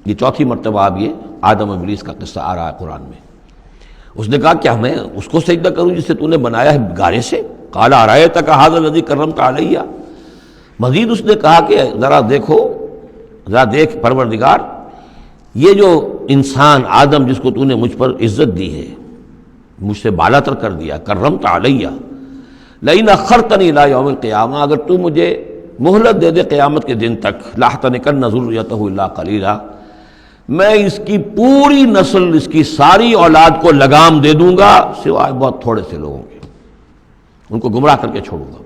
Speaker 2: یہ چوتھی مرتبہ اب یہ آدم ابلیس کا قصہ آ رہا ہے قرآن میں۔ اس نے کہا کیا میں اس کو سجدہ کروں جسے تو نے بنایا ہے گارے سے؟ قَالَ أَرَأَيْتَكَ هَذَا الَّذِي كَرَّمْتَ عَلَيَّ، مزید اس نے کہا کہ ذرا دیکھو، ذرا دیکھ پروردگار، یہ جو انسان آدم جس کو تو نے مجھ پر عزت دی ہے، مجھ سے بالا تر کر دیا، کرمت علیہ، لئن اخرتنی الی یوم القیامہ، اگر تو مجھے مہلت دے دے قیامت کے دن تک، لاحتنکن ذریتہ الا قلیلا، میں اس کی پوری نسل، اس کی ساری اولاد کو لگام دے دوں گا سوائے بہت تھوڑے سے لوگوں کے، ان کو گمراہ کر کے چھوڑوں گا۔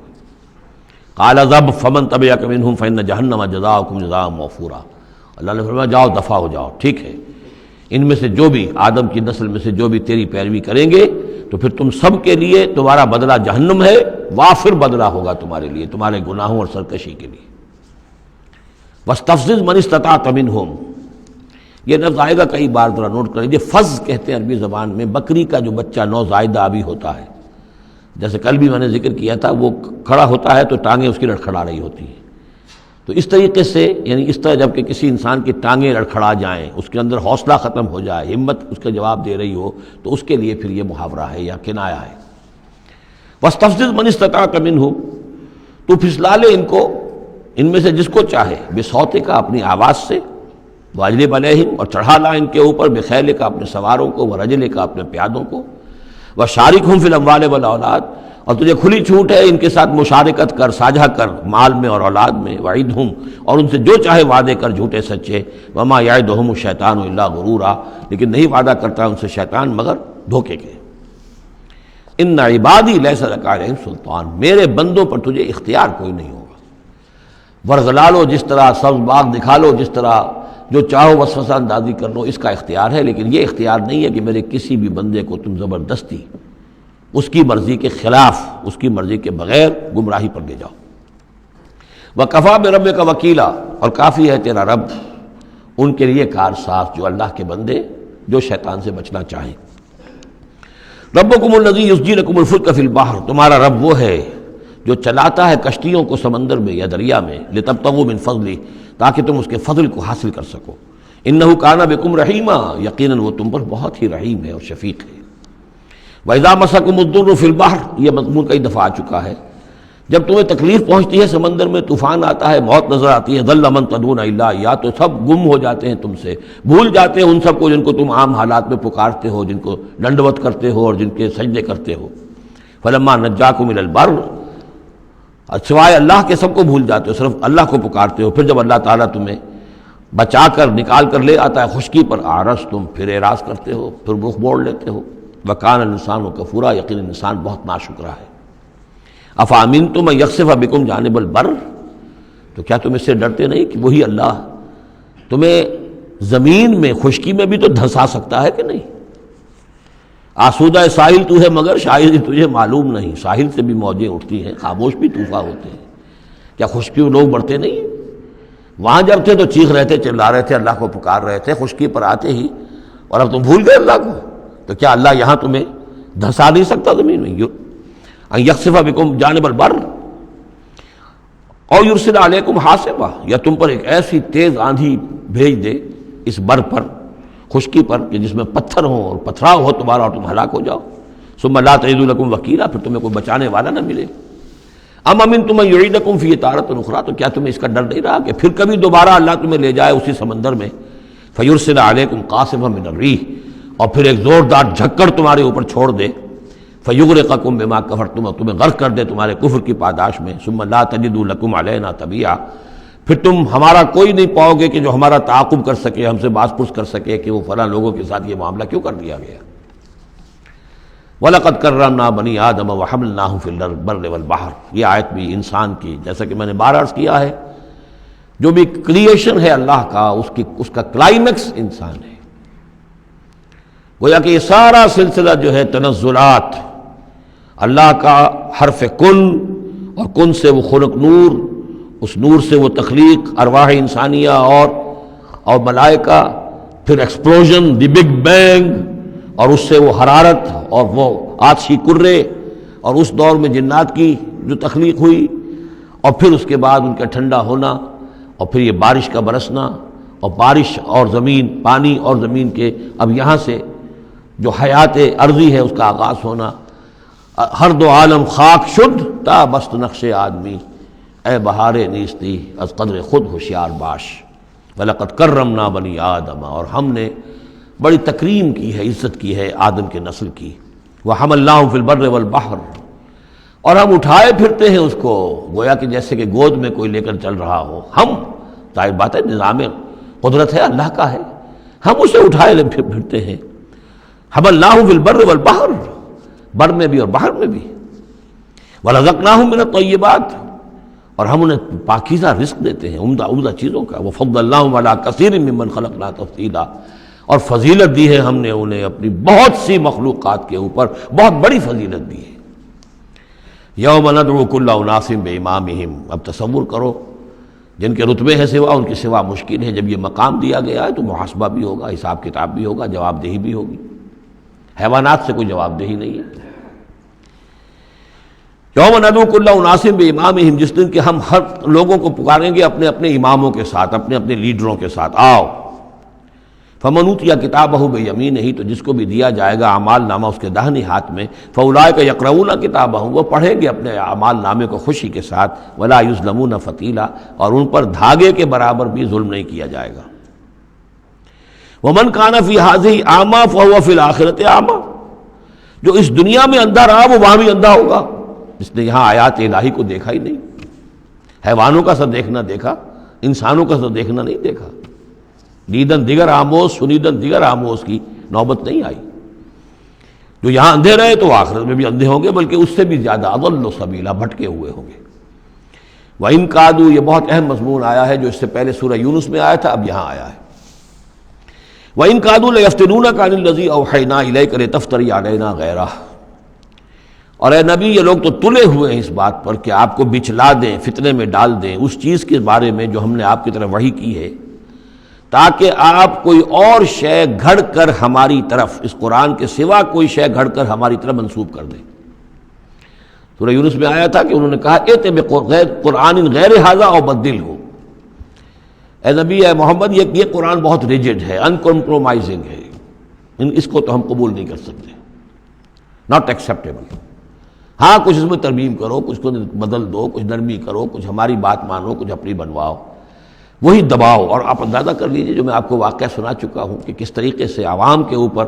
Speaker 2: قال اذهب فمن تبعك منهم فإن جہنم جزاؤکم جزاء موفورا، اللہ نے فرمایا جاؤ دفع ہو جاؤ، ٹھیک ہے، ان میں سے جو بھی آدم کی نسل میں سے جو بھی تیری پیروی کریں گے تو پھر تم سب کے لیے تمہارا بدلہ جہنم ہے، وافر بدلہ ہوگا تمہارے لیے، تمہارے گناہوں اور سرکشی کے لیے۔ واستفزز من استطعت منهم، یہ لفظ آئے گا کئی بار، ذرا نوٹ کر لیجیے۔ فز کہتے ہیں عربی زبان میں بکری کا جو بچہ نوزائیدہ ابھی ہوتا ہے، جیسے کل بھی میں نے ذکر کیا تھا، وہ کھڑا ہوتا ہے تو ٹانگیں اس کی لڑکھڑا رہی ہوتی ہیں، تو اس طریقے سے یعنی اس طرح جب کہ کسی انسان کی ٹانگیں لڑکھڑا جائیں، اس کے اندر حوصلہ ختم ہو جائے، ہمت اس کا جواب دے رہی ہو، تو اس کے لیے پھر یہ محاورہ ہے یا کنایا ہے۔ واستفزز من استطعت منهم، تو پھسلا لے ان کو، ان میں سے جس کو چاہے، بصوتک، اپنی آواز سے، واجلب علیہم، اور چڑھا لا ان کے اوپر، بخیلک، اپنے سواروں کو، ورجلک، اپنے پیادوں کو، وشارکہم فی الاموال والاولاد، اور تجھے کھلی چھوٹ ہے ان کے ساتھ مشارکت کر، ساجھا کر مال میں اور اولاد میں، وعدہم، اور ان سے جو چاہے وعدے کر جھوٹے سچے، وما یعدہم الشیطان الا غرورا، لیکن نہیں وعدہ کرتا ان سے شیطان مگر دھوکے کے۔ ان عبادی لیس لک علیہم سلطان، میرے بندوں پر تجھے اختیار کوئی نہیں ہوگا۔ ورغلا لو، جس طرح سبز باغ دکھا لو، جس طرح جو چاہو وسوسہ اندازی کر لو، اس کا اختیار ہے، لیکن یہ اختیار نہیں ہے کہ میرے کسی بھی بندے کو تم زبردستی اس کی مرضی کے خلاف، اس کی مرضی کے بغیر گمراہی پر لے جاؤ۔ وَكَفَىٰ بِرَبِّكَ وَكِيلًا، اور کافی ہے تیرا رب ان کے لیے کارساز جو اللہ کے بندے جو شیطان سے بچنا چاہیں۔ ربکم الذی یسجی لکم الفلک فی البحر، تمہارا رب وہ ہے جو چلاتا ہے کشتیوں کو سمندر میں یا دریا میں، لتبتغوا من فضلہ، تاکہ تم اس کے فضل کو حاصل کر سکو۔ انہ کان بکم رحیما، یقیناً وہ تم پر بہت ہی رحیم ہے اور شفیق ہے۔ وَإِذَا مَسَكُمُ الضُّرُّ فِي الْبَحْرِ، یہ مضمون کئی دفعہ آ چکا ہے، جب تمہیں تکلیف پہنچتی ہے سمندر میں، طوفان آتا ہے، موت نظر آتی ہے، ضل من تدعون الا اياه، تو سب گم ہو جاتے ہیں تم سے، بھول جاتے ہیں ان سب کو جن کو تم عام حالات میں پکارتے ہو، جن کو ڈنڈوت کرتے ہو اور جن کے سجدے کرتے ہو۔ فلما نجاکم الى البر، سوائے اللہ کے سب کو بھول جاتے ہو، صرف اللہ کو پکارتے ہو۔ پھر جب اللہ تعالیٰ تمہیں بچا کر نکال کر لے آتا ہے خشکی پر، اعرض تم پھر اعراض کرتے ہو، پھر رخ موڑ لیتے ہو۔ وکان الانسان کفورا، یقین انسان بہت ناشکرا ہے۔ افامنتم ان یخسف بکم جانب البر، تو کیا تم اس سے ڈرتے نہیں کہ وہی اللہ تمہیں زمین میں خشکی میں بھی تو دھنسا سکتا ہے کہ نہیں؟ آسودہ ساحل تو ہے مگر شاید تجھے معلوم نہیں، ساحل سے بھی موجیں اٹھتی ہیں، خاموش بھی طوفان ہوتے ہیں، کیا خشکی میں لوگ بڑھتے نہیں؟ وہاں جب تھے تو چیخ رہے تھے، چلا رہے تھے، اللہ کو پکار رہے تھے، خشکی پر آتے ہی اور اب تم بھول گئے اللہ کو، تو کیا اللہ یہاں تمہیں دھنسا نہیں سکتا زمین میں؟ ان یخسف بکم جانب البر اور یرسل علیکم حاصبا، یا تم پر ایک ایسی تیز آندھی بھیج دے اس بر پر، خشکی پر، کہ جس میں پتھر ہوں اور پتھراؤ ہو تمہارا اور تم ہلاک ہو جاؤ۔ ثم لا تجدوا لکم وکیلا، پھر تمہیں کوئی بچانے والا نہ ملے۔ ام امنتم ان یعیدکم فیہ تارۃ اخری، تو کیا تمہیں اس کا ڈر نہیں رہا کہ پھر کبھی دوبارہ اللہ تمہیں لے جائے اسی سمندر میں؟ فیرسل علیکم قاصفا من الریح، اور پھر ایک زوردار جھکڑ تمہارے اوپر چھوڑ دے، فیغرقکم بما کفرتم، تمہیں غرق کر دے تمہارے کفر کی پاداش میں۔ ثم لا تجدوا لکم علینا تبیعا، پھر تم ہمارا کوئی نہیں پاؤ گے کہ جو ہمارا تعاقب کر سکے، ہم سے باز پرس کر سکے کہ وہ فلاں لوگوں کے ساتھ یہ معاملہ کیوں کر دیا گیا۔ وَلَقَدْ كَرَّمْنَا بَنِي آدَمَ وَحَمَلْنَاهُمْ فِي الْبَرِّ وَالْبَحْرِ، یہ آیت بھی انسان کی، جیسا کہ میں نے بار عرض کیا ہے، جو بھی کریشن ہے اللہ کا، اس کا کلائمیکس انسان ہے۔ گویا کہ یہ سارا سلسلہ جو ہے تنزلات، اللہ کا حرف کن، اور کن سے وہ خلق نور، اس نور سے وہ تخلیق ارواح انسانیہ اور ملائکہ، پھر ایکسپلوژن، دی بگ بینگ، اور اس سے وہ حرارت اور وہ آتشی کرے، اور اس دور میں جنات کی جو تخلیق ہوئی، اور پھر اس کے بعد ان کا ٹھنڈا ہونا، اور پھر یہ بارش کا برسنا، اور بارش اور زمین، پانی اور زمین کے اب یہاں سے جو حیات ارضی ہے اس کا آغاز ہونا۔ ہر دو عالم خاک شد تا بست نقش آدمی، اے بہار نیستی از قدر خود ہوشیار باش۔ وَلَقَدْ كَرَّمْنَا بَنِي آدَمَ، اور ہم نے بڑی تکریم کی ہے، عزت کی ہے آدم کے نسل کی۔ وَحَمَلْنَاهُمْ فِي الْبَرِّ وَالْبَحْرِ، اور ہم اٹھائے پھرتے ہیں اس کو، گویا کہ جیسے کہ گود میں کوئی لے کر چل رہا ہو۔ ہم، ظاہر بات ہے نظام قدرت ہے اللہ کا ہے، ہم اسے اٹھائے پھرتے ہیں۔ حَمَلْنَاهُمْ فِي الْبَرِّ وَالْبَحْرِ، بر میں بھی اور بحر میں بھی۔ وَرَزَقْنَاهُمْ مِنَ الطَّيِّبَاتِ، اور ہم انہیں پاکیزہ رزق دیتے ہیں، عمدہ چیزوں کا۔ وَفَضَّلْنَاهُمْ عَلَىٰ كَثِيرٍ مِّمَّنْ خَلَقْنَا تَفْضِيلًا، اور فضیلت دی ہے ہم نے انہیں اپنی بہت سی مخلوقات کے اوپر، بہت بڑی فضیلت دی ہے۔ یوم ندعو کل اناس بامامہم، اب تصور کرو جن کے رتبے ہیں سوا، ان کی سوا مشکل ہے، جب یہ مقام دیا گیا ہے تو محاسبہ بھی ہوگا، حساب کتاب بھی ہوگا، جواب دہی بھی ہوگی۔ حیوانات سے کوئی جواب دہی نہیں ہے۔ یوم ندعو کل اناس بامامہم، جس دن کہ ہم ہر لوگوں کو پکاریں گے اپنے اپنے اماموں کے ساتھ، اپنے اپنے لیڈروں کے ساتھ، آؤ۔ فمن اوتی کتابہ بیمینہ، تو جس کو بھی دیا جائے گا اعمال نامہ اس کے داہنے ہاتھ میں، فاولئک یقرؤون کتابہم، وہ پڑھیں گے اپنے اعمال نامے کو خوشی کے ساتھ، ولا یظلمون فتیلا، اور ان پر دھاگے کے برابر بھی ظلم نہیں کیا جائے گا۔ ومن کان فی ہذہ اعمی فہو فی الآخرۃ اعمی، جو اس دنیا میں اندھا رہا وہ وہاں بھی اندھا ہوگا، جس نے یہاں آیات الہی کو دیکھا ہی نہیں، حیوانوں کا سا دیکھنا دیکھا، انسانوں کا سا دیکھنا نہیں دیکھا۔ دیدن دیگر آموز، سنیدن دیگر آموز کی نوبت نہیں آئی۔ جو یہاں اندھے رہے تو آخرت میں بھی اندھے ہوں گے، بلکہ اس سے بھی زیادہ اضل سبیلا، بھٹکے ہوئے ہوں گے۔ وَإِن كَادُوا، یہ بہت اہم مضمون آیا ہے جو اس سے پہلے سورہ یونس میں آیا تھا، اب یہاں آیا ہے۔ وَإِن كَادُوا لَيَفْتِنُونَكَ عَنِ الَّذِي أَوْحَيْنَا إِلَيْكَ لِتَفْتَرِيَ عَلَيْنَا غَيْرَهُ، اور اے نبی یہ لوگ تو تلے ہوئے ہیں اس بات پر کہ آپ کو بچلا دیں، فتنے میں ڈال دیں اس چیز کے بارے میں جو ہم نے آپ کی طرف وحی کی ہے، تاکہ آپ کوئی اور شے گھڑ کر ہماری طرف، اس قرآن کے سوا کوئی شے گھڑ کر ہماری طرف منسوب کر دیں۔ سورہ یونس میں آیا تھا کہ انہوں نے کہا ائت بقرآن غیر ھذا او بدلہ، اے نبی اے محمد یہ قرآن بہت ریجڈ ہے، ان کمپرومائزنگ ہے، اس کو تو ہم قبول نہیں کر سکتے، ناٹ ایکسیپٹیبل۔ ہاں کچھ اس میں ترمیم کرو، کچھ کو بدل دو، کچھ نرمی کرو، کچھ ہماری بات مانو، کچھ اپنی بنواؤ، وہی دباؤ۔ اور آپ اندازہ کر لیجئے جو میں آپ کو واقعہ سنا چکا ہوں کہ کس طریقے سے عوام کے اوپر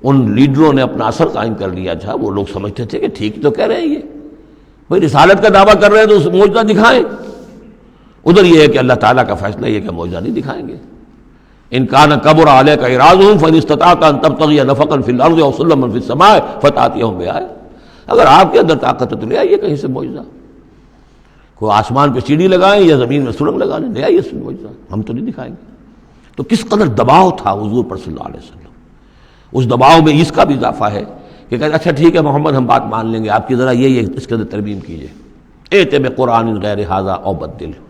Speaker 2: ان لیڈروں نے اپنا اثر قائم کر لیا تھا۔ وہ لوگ سمجھتے تھے کہ ٹھیک تو کہہ رہے ہیں، یہ بھائی رسالت کا دعویٰ کر رہے ہیں تو معجزہ دکھائیں، ادھر یہ ہے کہ اللہ تعالیٰ کا فیصلہ یہ کہ معجزہ نہیں دکھائیں گے۔ ان کان کبر علیک اعراضهم فان استطعت ان تبتغي نفقا في الارض او سلما في السماء فتاتيهم بآية، اگر آپ کے اندر طاقت ہے تو لے آئیے کہیں سے معجزہ، کوئی آسمان پہ سیڑھی لگائیں یا زمین میں سرنگ لگا لیں، لے آئیے اس معجزہ، ہم تو نہیں دکھائیں گے۔ تو کس قدر دباؤ تھا حضور پر صلی اللہ علیہ وسلم۔ اس دباؤ میں اس کا بھی اضافہ ہے کہ کہتے اچھا ٹھیک ہے محمد ہم بات مان لیں گے، آپ کی ذرا یہ اس کے اندر ترمیم کیجیے، ائت بقرآن غیر ھذا او بدلہ۔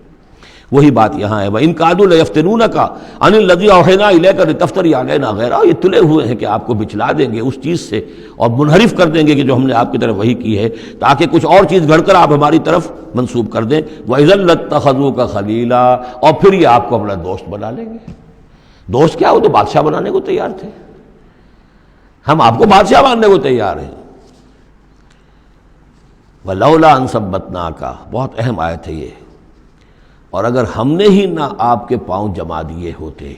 Speaker 2: وہی بات یہاں ہے، وَإِن كَادُوا لَيَفْتِنُونَكَ عَنِ الَّذِي أَوْحَيْنَا إِلَيْكَ لِتَفْتَرِيَ عَلَيْنَا غَيْرَهُ، یہ تلے ہوئے ہیں کہ آپ کو بچلا دیں گے اس چیز سے اور منحرف کر دیں گے کہ جو ہم نے آپ کی طرف وحی کی ہے، تاکہ کچھ اور چیز گھڑ کر آپ ہماری طرف منسوب کر دیں۔ وَإِذًا لَاتَّخَذُوكَ خَلِيلًا، اور پھر یہ آپ کو اپنا دوست بنا لیں گے۔ دوست کیا، وہ تو بادشاہ بنانے کو تیار تھے، ہم آپ کو بادشاہ ماننے کو تیار ہیں۔ وَلَوْلَا أَن ثَبَّتْنَاكَ، بہت اہم آیت ہے یہ، اور اگر ہم نے ہی نہ آپ کے پاؤں جما دیے ہوتے۔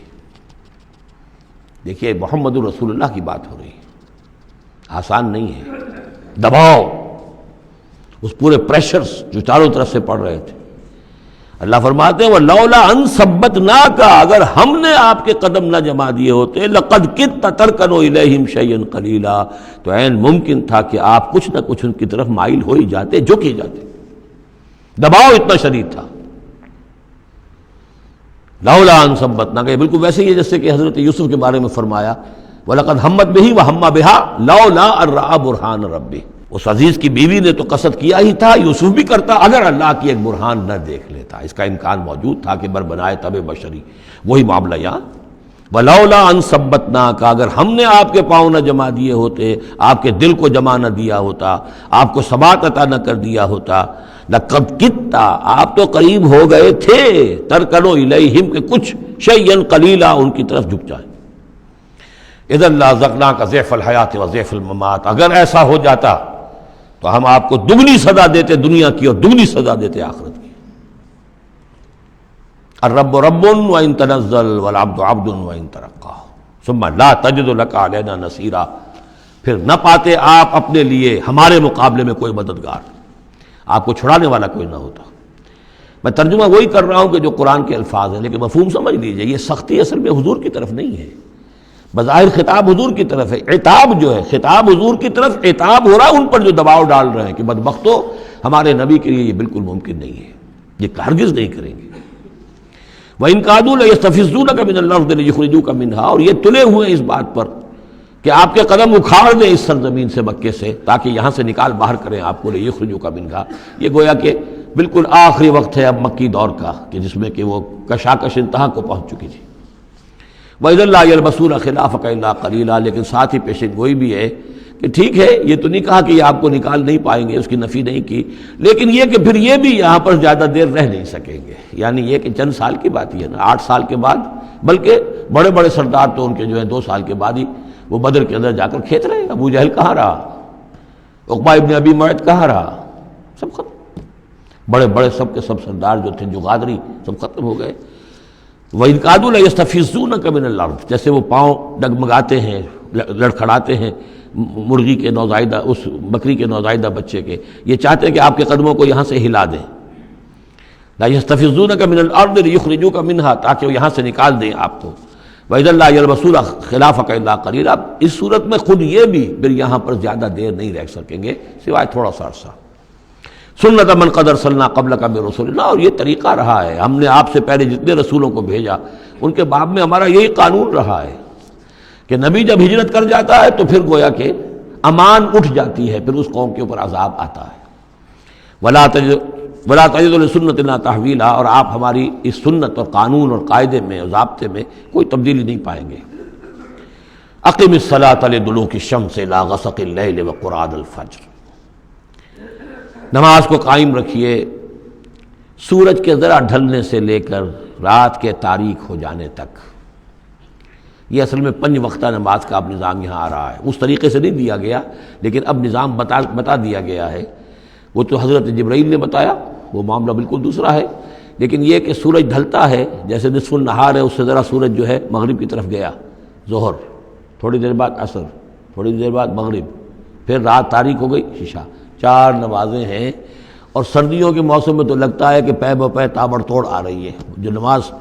Speaker 2: دیکھیے محمد رسول اللہ کی بات ہو رہی ہے، آسان نہیں ہے، دباؤ، اس پورے پریشرز جو چاروں طرف سے پڑ رہے تھے۔ اللہ فرماتے ہیں وَلَوْلَا أَن ثَبَّتْنَاكَ، اگر ہم نے آپ کے قدم نہ جما دیے ہوتے، لَقَدْ كِدتَّ تَرْكَنُ إِلَيْهِمْ شَيْئًا قَلِيلًا، تو عین ممکن تھا کہ آپ کچھ نہ کچھ ان کی طرف مائل ہو ہی جاتے، جھک ہی جاتے، دباؤ اتنا شدید تھا۔ لولا ان ثبتناک، بالکل ویسے ہی ہے جیسے کہ حضرت یوسف کے بارے میں فرمایا وَلَقَدْ هَمَّتْ بِهِ وَهَمَّ بِهَا لَوْلَا أَن رَأَىٰ بُرْهَانَ رَبِّهِ، اس عزیز کی بیوی نے تو قصد کیا ہی تھا، یوسف بھی کرتا، اگر اللہ کی ایک برہان نہ دیکھ لیتا، اس کا امکان موجود تھا کہ بربنائے تب بشری، وہی معاملہ یہاں۔ وَلَوْلَا أَن ثَبَّتْنَاكَ، اگر ہم نے آپ کے پاؤں نہ جما دیے ہوتے، آپ کے دل کو جما نہ دیا ہوتا، آپ کو ثبات عطا نہ کر دیا ہوتا، لَقَدْ كِدتَّ، آپ تو قریب ہو گئے تھے، تَرْكَنُ إِلَيْهِمْ کہ کچھ شَيْئًا قَلِيلًا ان کی طرف جھک جائیں۔ اِذًا لَأَذَقْنَاكَ ضِعْفَ الْحَيَاةِ وَضِعْفَ الْمَمَاتِ، اگر ایسا ہو جاتا تو ہم آپ کو دگنی سزا دیتے دنیا کی اور دگنی سزا دیتے آخرت کی۔ الرب رب وإن تنزل والعبد عبد وإن ترقى ثم لا تجد لك علينا نصيرا، پھر نہ پاتے آپ اپنے لیے ہمارے مقابلے میں کوئی مددگار، آپ کو چھڑانے والا کوئی نہ ہوتا۔ میں ترجمہ وہی کر رہا ہوں کہ جو قرآن کے الفاظ ہیں، لیکن مفہوم سمجھ لیجئے، یہ سختی اصل میں حضور کی طرف نہیں ہے، بظاہر خطاب حضور کی طرف ہے، عتاب جو ہے خطاب حضور کی طرف، عتاب ہو رہا ہے ان پر جو دباؤ ڈال رہے ہیں کہ بدبختو، ہمارے نبی کے لیے یہ بالکل ممکن نہیں ہے، یہ ہرگز نہیں کریں گے۔ وَإِن كَادُوا لَيَسْتَفِزُّونَكَ مِنَ الْأَرْضِ لِيُخْرِجُوكَ مِنْهَا، اور یہ تلے ہوئے اس بات پر کہ آپ کے قدم اکھاڑ دیں اس سرزمین سے، مکے سے، تاکہ یہاں سے نکال باہر کریں آپ کو، لِيُخْرِجُوكَ مِنْهَا، یہ گویا کہ بالکل آخری وقت ہے اب مکی دور کا کہ جس میں کہ وہ کشاکش انتہا کو پہنچ چکی تھی۔ وَإِذًا لَا يَلْبَسُونَ خِلَافَكَ إِلَّا قَلِيلًا، لیکن ساتھ ہی پیشن گوئی بھی ہے کہ ٹھیک ہے یہ تو نہیں کہا کہ یہ آپ کو نکال نہیں پائیں گے، اس کی نفی نہیں کی، لیکن یہ کہ پھر یہ بھی یہاں پر زیادہ دیر رہ نہیں سکیں گے، یعنی یہ کہ چند سال کی بات ہی ہے نا، 8 سال کے بعد، بلکہ بڑے بڑے سردار تو ان کے جو ہے 2 سال کے بعد ہی وہ بدر کے اندر جا کر کھیت رہے، ابو جہل کہاں رہا، عقبہ ابن ابی معیط کہاں رہا، سب ختم، بڑے بڑے سب کے سب سردار جو تھے جو غادری سب ختم ہو گئے۔ وَإِن كَادُوا لَيَسْتَفِزُّونَكَ مِنَ الْأَرْضِ، جیسے وہ پاؤں ڈگمگاتے ہیں، لڑکھڑاتے ہیں مرغی کے نوزائیدہ، اس بکری کے نوزائیدہ بچے کے، یہ چاہتے ہیں کہ آپ کے قدموں کو یہاں سے ہلا دیں، لا يستفزونك من الارض ليخرجوك منها، تاکہ وہ یہاں سے نکال دیں آپ کو۔ وَإِذًا لَا يَلْبَسُونَ خِلَافَكَ إِلَّا قَلِيلًا، اس صورت میں خود یہ بھی پھر یہاں پر زیادہ دیر نہیں رہ سکیں گے سوائے تھوڑا سا عرصہ۔ سنت من قد ارسلنا قبلک من رسلنا، اور یہ طریقہ رہا ہے، ہم نے آپ سے پہلے جتنے رسولوں کو بھیجا ان کے باب میں ہمارا یہی قانون رہا ہے کہ نبی جب ہجرت کر جاتا ہے تو پھر گویا کہ امان اٹھ جاتی ہے، پھر اس قوم کے اوپر عذاب آتا ہے۔ ولا تجد لسنتنا تحویلا، اور آپ ہماری اس سنت اور قانون اور قاعدے میں اور ضابطے میں کوئی تبدیلی نہیں پائیں گے۔ اقم الصلاۃ لدلوک الشمس الی غسق اللیل وقرآن الفجر، نماز کو قائم رکھیے سورج کے ذرا ڈھلنے سے لے کر رات کے تاریک ہو جانے تک۔ یہ اصل میں 5 وقتہ نماز کا اب نظام یہاں آ رہا ہے، اس طریقے سے نہیں دیا گیا لیکن اب نظام بتا دیا گیا ہے۔ وہ تو حضرت جبرائیل نے بتایا، وہ معاملہ بالکل دوسرا ہے، لیکن یہ کہ سورج ڈھلتا ہے، جیسے نصف النہار ہے، اس سے ذرا سورج جو ہے مغرب کی طرف گیا، ظہر، تھوڑی دیر بعد عصر، تھوڑی دیر بعد مغرب، پھر رات تاریک ہو گئی، عشاء، 4 نمازیں ہیں۔ اور سردیوں کے موسم میں تو لگتا ہے کہ پے بپے تابڑ توڑ آ رہی ہے، جو نماز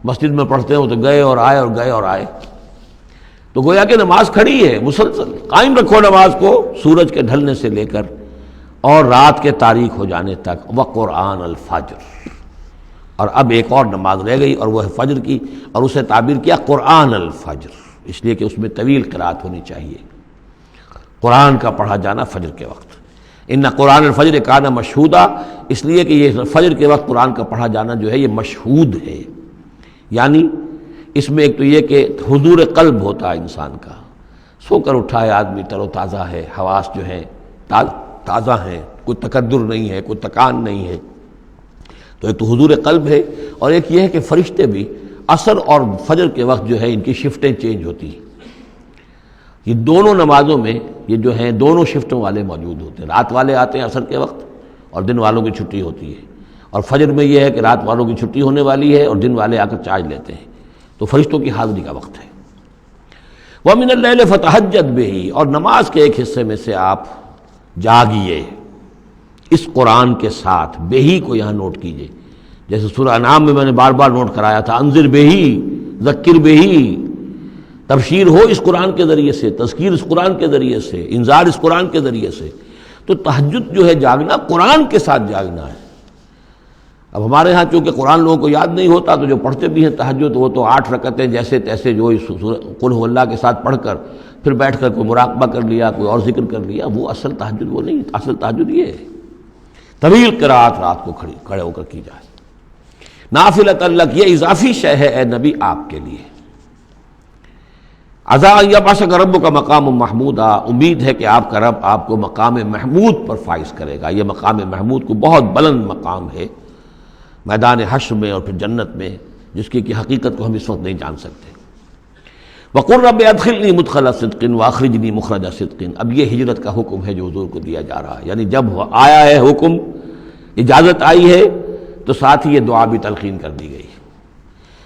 Speaker 2: مسجد میں پڑھتے ہیں وہ تو گئے اور آئے اور گئے اور آئے، تو گویا کہ نماز کھڑی ہے مسلسل۔ قائم رکھو نماز کو سورج کے ڈھلنے سے لے کر اور رات کے تاریک ہو جانے تک، وقرآن الفجر۔ اور اب ایک اور نماز رہ گئی اور وہ ہے فجر کی، اور اسے تعبیر کیا قرآن الفجر، اس لیے کہ اس میں طویل قرات ہونی چاہیے، قرآن کا پڑھا جانا فجر کے وقت۔ ان قرآن الفجر کان مشہودا، اس لیے کہ یہ فجر کے وقت قرآن کا پڑھا جانا جو ہے یہ مشہود ہے، یعنی اس میں ایک تو یہ کہ حضور قلب ہوتا ہے انسان کا، سو کر اٹھا ہے آدمی، تر و تازہ ہے، حواس جو ہیں تازہ ہیں، کوئی تکدر نہیں ہے، کوئی تکان نہیں ہے، تو ایک تو حضور قلب ہے، اور ایک یہ ہے کہ فرشتے بھی عصر اور فجر کے وقت جو ہے ان کی شفٹیں چینج ہوتی ہیں۔ یہ دونوں نمازوں میں یہ جو ہیں دونوں شفٹوں والے موجود ہوتے ہیں، رات والے آتے ہیں عصر کے وقت اور دن والوں کی چھٹی ہوتی ہے، اور فجر میں یہ ہے کہ رات والوں کی چھٹی ہونے والی ہے اور دن والے آ کر چارج لیتے ہیں، تو فرشتوں کی حاضری کا وقت ہے۔ وَمِنَ اللَّيْلِ فَتَہَجَّدْ بِهِ، اور نماز کے ایک حصے میں سے آپ جاگیے اس قرآن کے ساتھ، بہی کو یہاں نوٹ کیجئے، جیسے سورہ انعام میں نے بار بار نوٹ کرایا تھا، انذر بہی ذکر بہی، تبشیر ہو اس قرآن کے ذریعے سے، تذکیر اس قرآن کے ذریعے سے، انذار اس قرآن کے ذریعے سے۔ تو تہجد جو ہے جاگنا قرآن کے ساتھ جاگنا ہے۔ اب ہمارے ہاں چونکہ قرآن لوگوں کو یاد نہیں ہوتا تو جو پڑھتے بھی ہیں تہجد وہ تو 8 رکعتیں جیسے تیسے جو قل هو اللہ کے ساتھ پڑھ کر پھر بیٹھ کر کوئی مراقبہ کر لیا، کوئی اور ذکر کر لیا، وہ اصل تہجد وہ نہیں، اصل تہجد یہ ہے طویل قرات رات کو کھڑے ہو کر کی جائے۔ نافلۃ لک، یہ اضافی شے ہے اے نبی آپ کے لیے۔ عسیٰ ان یبعثک ربک مقام محمودا، امید ہے کہ آپ کا رب آپ کو مقام محمود پر فائز کرے گا۔ یہ مقام محمود کو بہت بلند مقام ہے میدان حشر میں اور پھر جنت میں، جس کی حقیقت کو ہم اس وقت نہیں جان سکتے۔ وَقُلْ رَبِّ أَدْخِلْنِي مُدْخَلَ صِدْقٍ وَأَخْرِجْنِي مُخْرَجَ صِدْقٍ، اب یہ ہجرت کا حکم ہے جو حضور کو دیا جا رہا ہے، یعنی جب آیا ہے حکم، اجازت آئی ہے، تو ساتھ ہی یہ دعا بھی تلقین کر دی گئی،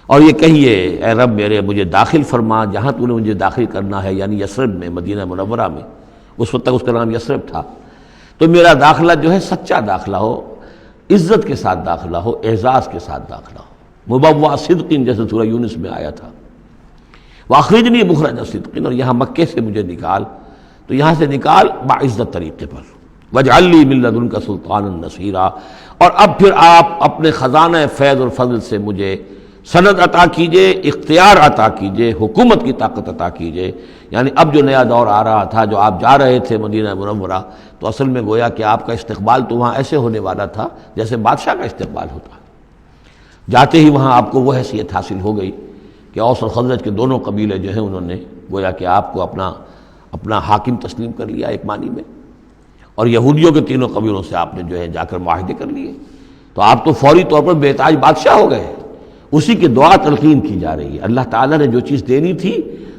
Speaker 2: اور یہ کہیے اے رب میرے مجھے داخل فرما جہاں تو نے مجھے داخل کرنا ہے، یعنی یثرب میں، مدینہ منورہ میں، اس وقت تک اس کا نام یثرب تھا، تو میرا داخلہ جو ہے سچا داخلہ ہو، عزت کے ساتھ داخلہ ہو، اعزاز کے ساتھ داخلہ ہو، مبوع صدق جیسے سورہ یونس میں آیا تھا، وَأَخْرِجْنِي مُخْرَجَ صِدْقٍ، اور یہاں مکے سے مجھے نکال، تو یہاں سے نکال باعزت طریقے پر، وَاجْعَلْ لِي مِن لَّدُنْكَ سُلْطَانًا نَصِيرًا، اور اب پھر آپ اپنے خزانہ فیض اور فضل سے مجھے سند عطا کیجئے، اختیار عطا کیجئے، حکومت کی طاقت عطا کیجئے۔ یعنی اب جو نیا دور آ رہا تھا، جو آپ جا رہے تھے مدینہ منورہ، تو اصل میں گویا کہ آپ کا استقبال تو وہاں ایسے ہونے والا تھا جیسے بادشاہ کا استقبال ہوتا، جاتے ہی وہاں آپ کو وہ حیثیت حاصل ہو گئی کہ اوس اور خزرج کے دونوں قبیلے جو ہیں انہوں نے گویا کہ آپ کو اپنا حاکم تسلیم کر لیا ایک معنی میں، اور یہودیوں کے تینوں قبیلوں سے آپ نے جو ہے جا کر معاہدے کر لیے، تو آپ تو فوری طور پر بے تاج بادشاہ ہو گئے۔ اسی کی دعا تلقین کی جا رہی ہے، اللہ تعالیٰ نے جو چیز دینی تھی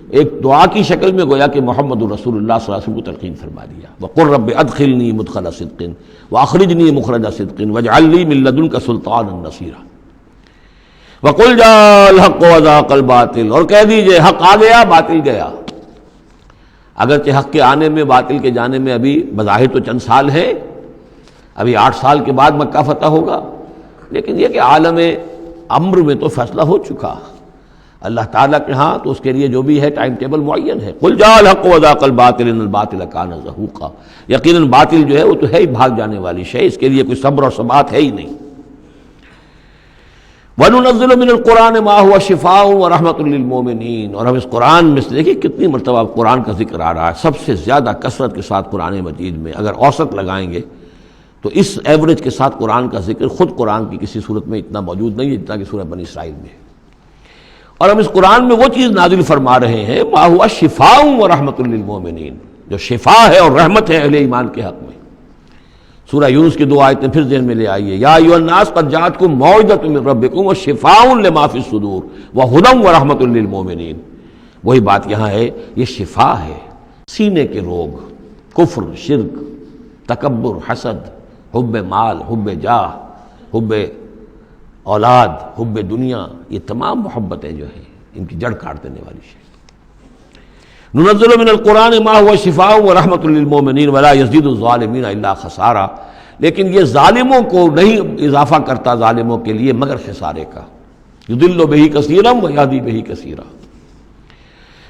Speaker 2: ایک دعا کی شکل میں گویا کہ محمد رسول اللہ صلی اللہ علیہ وسلم کو تلقین فرما دیا۔ وَقُلْ رَبِّ أَدْخِلْنِي مُدْخَلَ صِدْقٍ وَأَخْرِجْنِي مُخْرَجَ صِدْقٍ وَاجْعَلْ لِي مِن لَّدُنْكَ سُلْطَانًا نَصِيرًا۔ وَقُلْ جَاءَ الْحَقُّ وَزَهَقَ الْبَاطِلُ، اور کہہ دیجئے حق آ گیا باطل گیا۔ اگرچہ حق کے آنے میں باطل کے جانے میں ابھی بظاہر تو چند سال ہے، ابھی 8 سال کے بعد مکہ فتح ہوگا، لیکن یہ کہ عالم امر میں تو فیصلہ ہو چکا اللہ تعالیٰ کے ہاں، تو اس کے لیے جو بھی ہے ٹائم ٹیبل معین ہے۔ قل جاء الحق وزهق الباطل ان الباطل کان زہوقا، یقیناً باطل جو ہے وہ تو ہے ہی بھاگ جانے والی شے، اس کے لیے کوئی صبر اور ثبات ہے ہی نہیں۔ وَنُنَزِّلُ مِنَ الْقُرْآنِ مَا هُوَ شِفَاءٌ وَرَحْمَةٌ لِّلْمُؤْمِنِينَ، اور ہم اس قرآن میں سے دیکھیے کتنی مرتبہ قرآن کا ذکر آ رہا ہے، سب سے زیادہ کثرت کے ساتھ قرآن مجید میں اگر اوسط لگائیں گے تو اس ایوریج کے ساتھ قرآن کا ذکر خود قرآن کی کسی صورت میں اتنا موجود نہیں ہے جتنا کہ سورہ بنی اسرائیل میں ہے۔ اور ہم اس قرآن میں وہ چیز نازل فرما رہے ہیں ما هو شفاء ورحمۃ للمؤمنین، جو شفا ہے اور رحمت ہے اہل ایمان کے حق میں۔ سورہ یونس کی 2 آیتیں پھر ذہن میں لے آئیے، یا ایھا الناس قد جاءتکم موعظۃ من ربکم وشفاء لما فی الصدور وہدی ورحمۃ للمؤمنین۔ وہی بات یہاں ہے، یہ شفا ہے، سینے کے روگ، کفر، شرک، تکبر، حسد، حب مال، حب جاہ، حب اولاد، حب دنیا، یہ تمام محبتیں جو ہیں ان کی جڑ کاٹ دینے والی شے۔ ننزل من القرآن ما هو شفاء ورحمۃ للمؤمنین ولا یزید الظالمین الا خسارا، لیکن یہ ظالموں کو نہیں اضافہ کرتا ظالموں کے لیے مگر خسارے کا۔ یضل بہ کثیرا ویہدی بہ کثیرا۔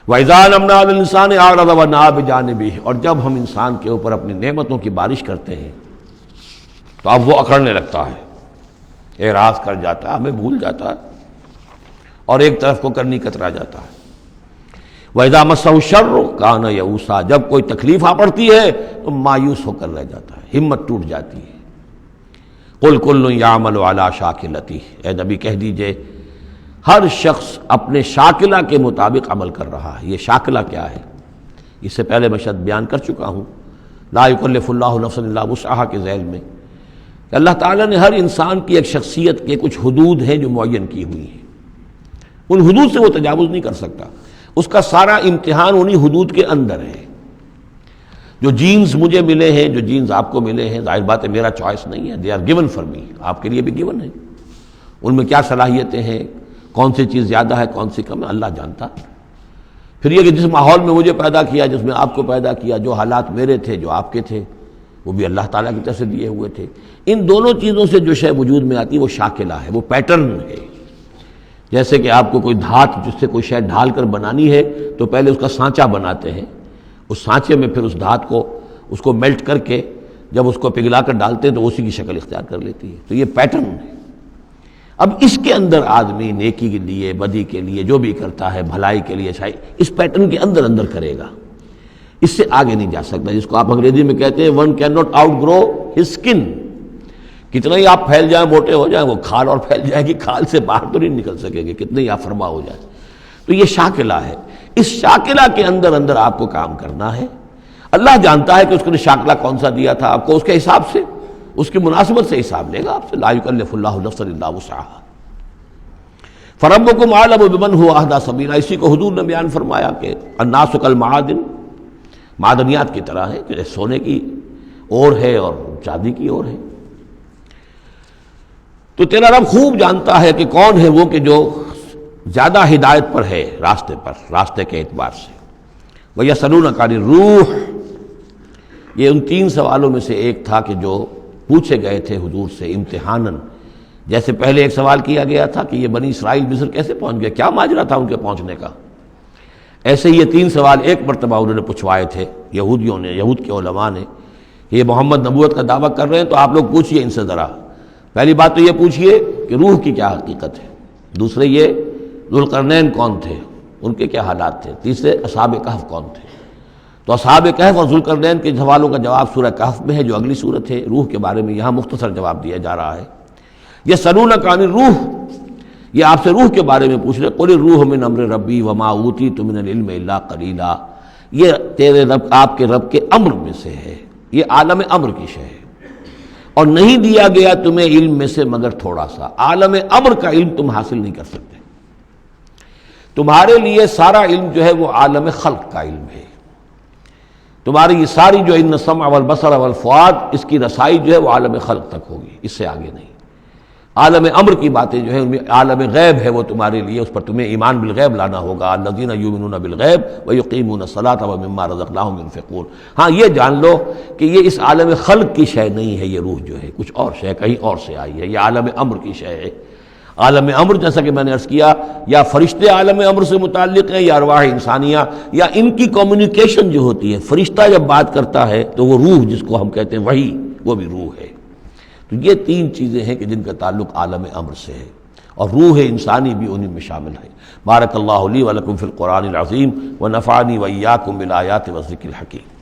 Speaker 2: وَإِذَا أَنْعَمْنَا عَلَى الْإِنسَانِ أَعْرَضَ وَنَأَىٰ بِجَانِبِهِ، اور جب ہم انسان کے اوپر اپنی نعمتوں کی بارش کرتے ہیں تو اب وہ اکڑنے لگتا ہے، اعراض کر جاتا ہے، ہمیں بھول جاتا ہے اور ایک طرف کو کرنی کترا جاتا ہے۔ وَإِذَا مَسَّهُ الشَّرُّ كَانَ يَئُوسًا، جب کوئی تکلیف آ پڑتی ہے تو مایوس ہو کر رہ جاتا ہے، ہمت ٹوٹ جاتی ہے۔ قُلْ كُلٌّ يَعْمَلُ عَلَىٰ شَاكِلَتِهِ، اے نبی کہہ دیجئے ہر شخص اپنے شاکلہ کے مطابق عمل کر رہا ہے۔ یہ شاکلہ کیا ہے؟ اس سے پہلے میں شاید بیان کر چکا ہوں، لا یکلف اللہ نفسا الا وسعہا کے ذیل میں، کہ اللہ تعالیٰ نے ہر انسان کی ایک شخصیت کے کچھ حدود ہیں جو معین کی ہوئی ہیں، ان حدود سے وہ تجاوز نہیں کر سکتا، اس کا سارا امتحان انہی حدود کے اندر ہے۔ جو جینز مجھے ملے ہیں، جو جینز آپ کو ملے ہیں، ظاہر بات ہے میرا چوائس نہیں ہے، they are given for me, آپ کے لیے بھی گیون ہے۔ ان میں کیا صلاحیتیں ہیں، کون سی چیز زیادہ ہے کون سی کم ہے، اللہ جانتا۔ پھر یہ کہ جس ماحول میں مجھے پیدا کیا، جس میں آپ کو پیدا کیا، جو حالات میرے تھے جو آپ کے تھے وہ بھی اللہ تعالیٰ کی طرف سے دیے ہوئے تھے۔ ان دونوں چیزوں سے جو شے وجود میں آتی ہے وہ شاکلہ ہے، وہ پیٹرن ہے۔ جیسے کہ آپ کو کوئی دھات جس سے کوئی شے ڈھال کر بنانی ہے تو پہلے اس کا سانچہ بناتے ہیں، اس سانچے میں پھر اس دھات کو اس کو میلٹ کر کے جب اس کو پگھلا کر ڈالتے ہیں تو اسی کی شکل اختیار کر لیتی ہے۔ تو یہ پیٹرن ہے۔ اب اس کے اندر آدمی نیکی کے لیے، بدی کے لیے جو بھی کرتا ہے، بھلائی کے لیے، اچھائی، اس پیٹرن کے اندر اندر کرے گا، اس سے آگے نہیں جا سکتا، جس کو آپ انگریزی میں کہتے ہیں one cannot outgrow his skin. کتنا ہی آپ پھیل جائیں، موٹے ہو جائیں، وہ کھال اور پھیل جائے گی، کھال سے باہر تو نہیں نکل سکیں گے، کتنے ہی آپ فرما ہو جائیں۔ تو یہ شاکلہ ہے، اس شاکلہ کے اندر اندر آپ کو کام کرنا ہے۔ اللہ جانتا ہے کہ اس کو نے شاکلہ کون سا دیا تھا آپ کو، اس کے حساب سے، اس کی مناسبت سے حساب لے گا آپ سے۔ لا یکلف اللہ نفسا الا وسعہا فربکم اعلم بمن هو اہدی سبیلا۔ اسی کو حضور نے بیان فرمایا کہ الناس کالمعادن، معدنیات کی طرح ہے، کہ سونے کی اور ہے اور چاندی کی اور ہے۔ تو تیرا رب خوب جانتا ہے کہ کون ہے وہ کہ جو زیادہ ہدایت پر ہے، راستے پر، راستے کے اعتبار سے۔ وَيَسْأَلُونَكَ عَنِ الرُّوحِ، یہ ان 3 سوالوں میں سے ایک تھا کہ جو پوچھے گئے تھے حضور سے امتحاناً۔ جیسے پہلے ایک سوال کیا گیا تھا کہ یہ بنی اسرائیل مصر کیسے پہنچ گئے، کیا ماجرا تھا ان کے پہنچنے کا، ایسے ہی یہ 3 سوال ایک مرتبہ انہوں نے پوچھوائے تھے یہودیوں نے، یہود کے علماء نے، کہ یہ محمد نبوت کا دعویٰ کر رہے ہیں تو آپ لوگ پوچھئے ان سے ذرا۔ پہلی بات تو یہ پوچھئے کہ روح کی کیا حقیقت ہے، دوسرے یہ ذوالقرنین کون تھے، ان کے کیا حالات تھے، تیسرے اصحاب کہف کون تھے۔ تو اصحاب کہف اور ذوالقرنین کے سوالوں کا جواب سورہ کہف میں ہے جو اگلی سورت ہے۔ روح کے بارے میں یہاں مختصر جواب دیا جا رہا ہے۔ یسألونک عن الروح، یہ آپ سے روح کے بارے میں پوچھ رہے، قل الروح من امر ربی وما اوتیت من العلم الا قلیلا، یہ تیرے رب، آپ کے رب کے امر میں سے ہے، یہ عالم امر کی شے ہے، اور نہیں دیا گیا تمہیں علم میں سے مگر تھوڑا سا۔ عالم امر کا علم تم حاصل نہیں کر سکتے، تمہارے لیے سارا علم جو ہے وہ عالم خلق کا علم ہے۔ تمہاری یہ ساری جو ان السمع والبصر والفؤاد، اس کی رسائی جو ہے وہ عالم خلق تک ہوگی، اس سے آگے نہیں۔ عالم امر کی باتیں جو ہیں ان میں عالم غیب ہے، وہ تمہارے لیے اس پر تمہیں ایمان بالغیب لانا ہوگا۔ الذین یؤمنون بالغیب ویقیمون الصلاۃ ومما رزقناہم ینفقون۔ ہاں یہ جان لو کہ یہ اس عالم خلق کی شے نہیں ہے، یہ روح جو ہے کچھ اور شے، کہیں اور سے آئی ہے، یہ عالم امر کی شے ہے۔ عالم امر جیسا کہ میں نے عرض کیا، یا فرشتے عالم امر سے متعلق ہیں، یا ارواح انسانیہ، یا ان کی کمیونیکیشن جو ہوتی ہے، فرشتہ جب بات کرتا ہے تو وہ روح جس کو ہم کہتے ہیں وحی، وہ بھی روح ہے۔ تو یہ 3 چیزیں ہیں کہ جن کا تعلق عالم امر سے ہے، اور روح انسانی بھی انہیں میں شامل ہے۔ بارک اللہ لی و لکم فی القرآن العظیم ونفعنی وإیاکم بالآیات والذکر الحکیم۔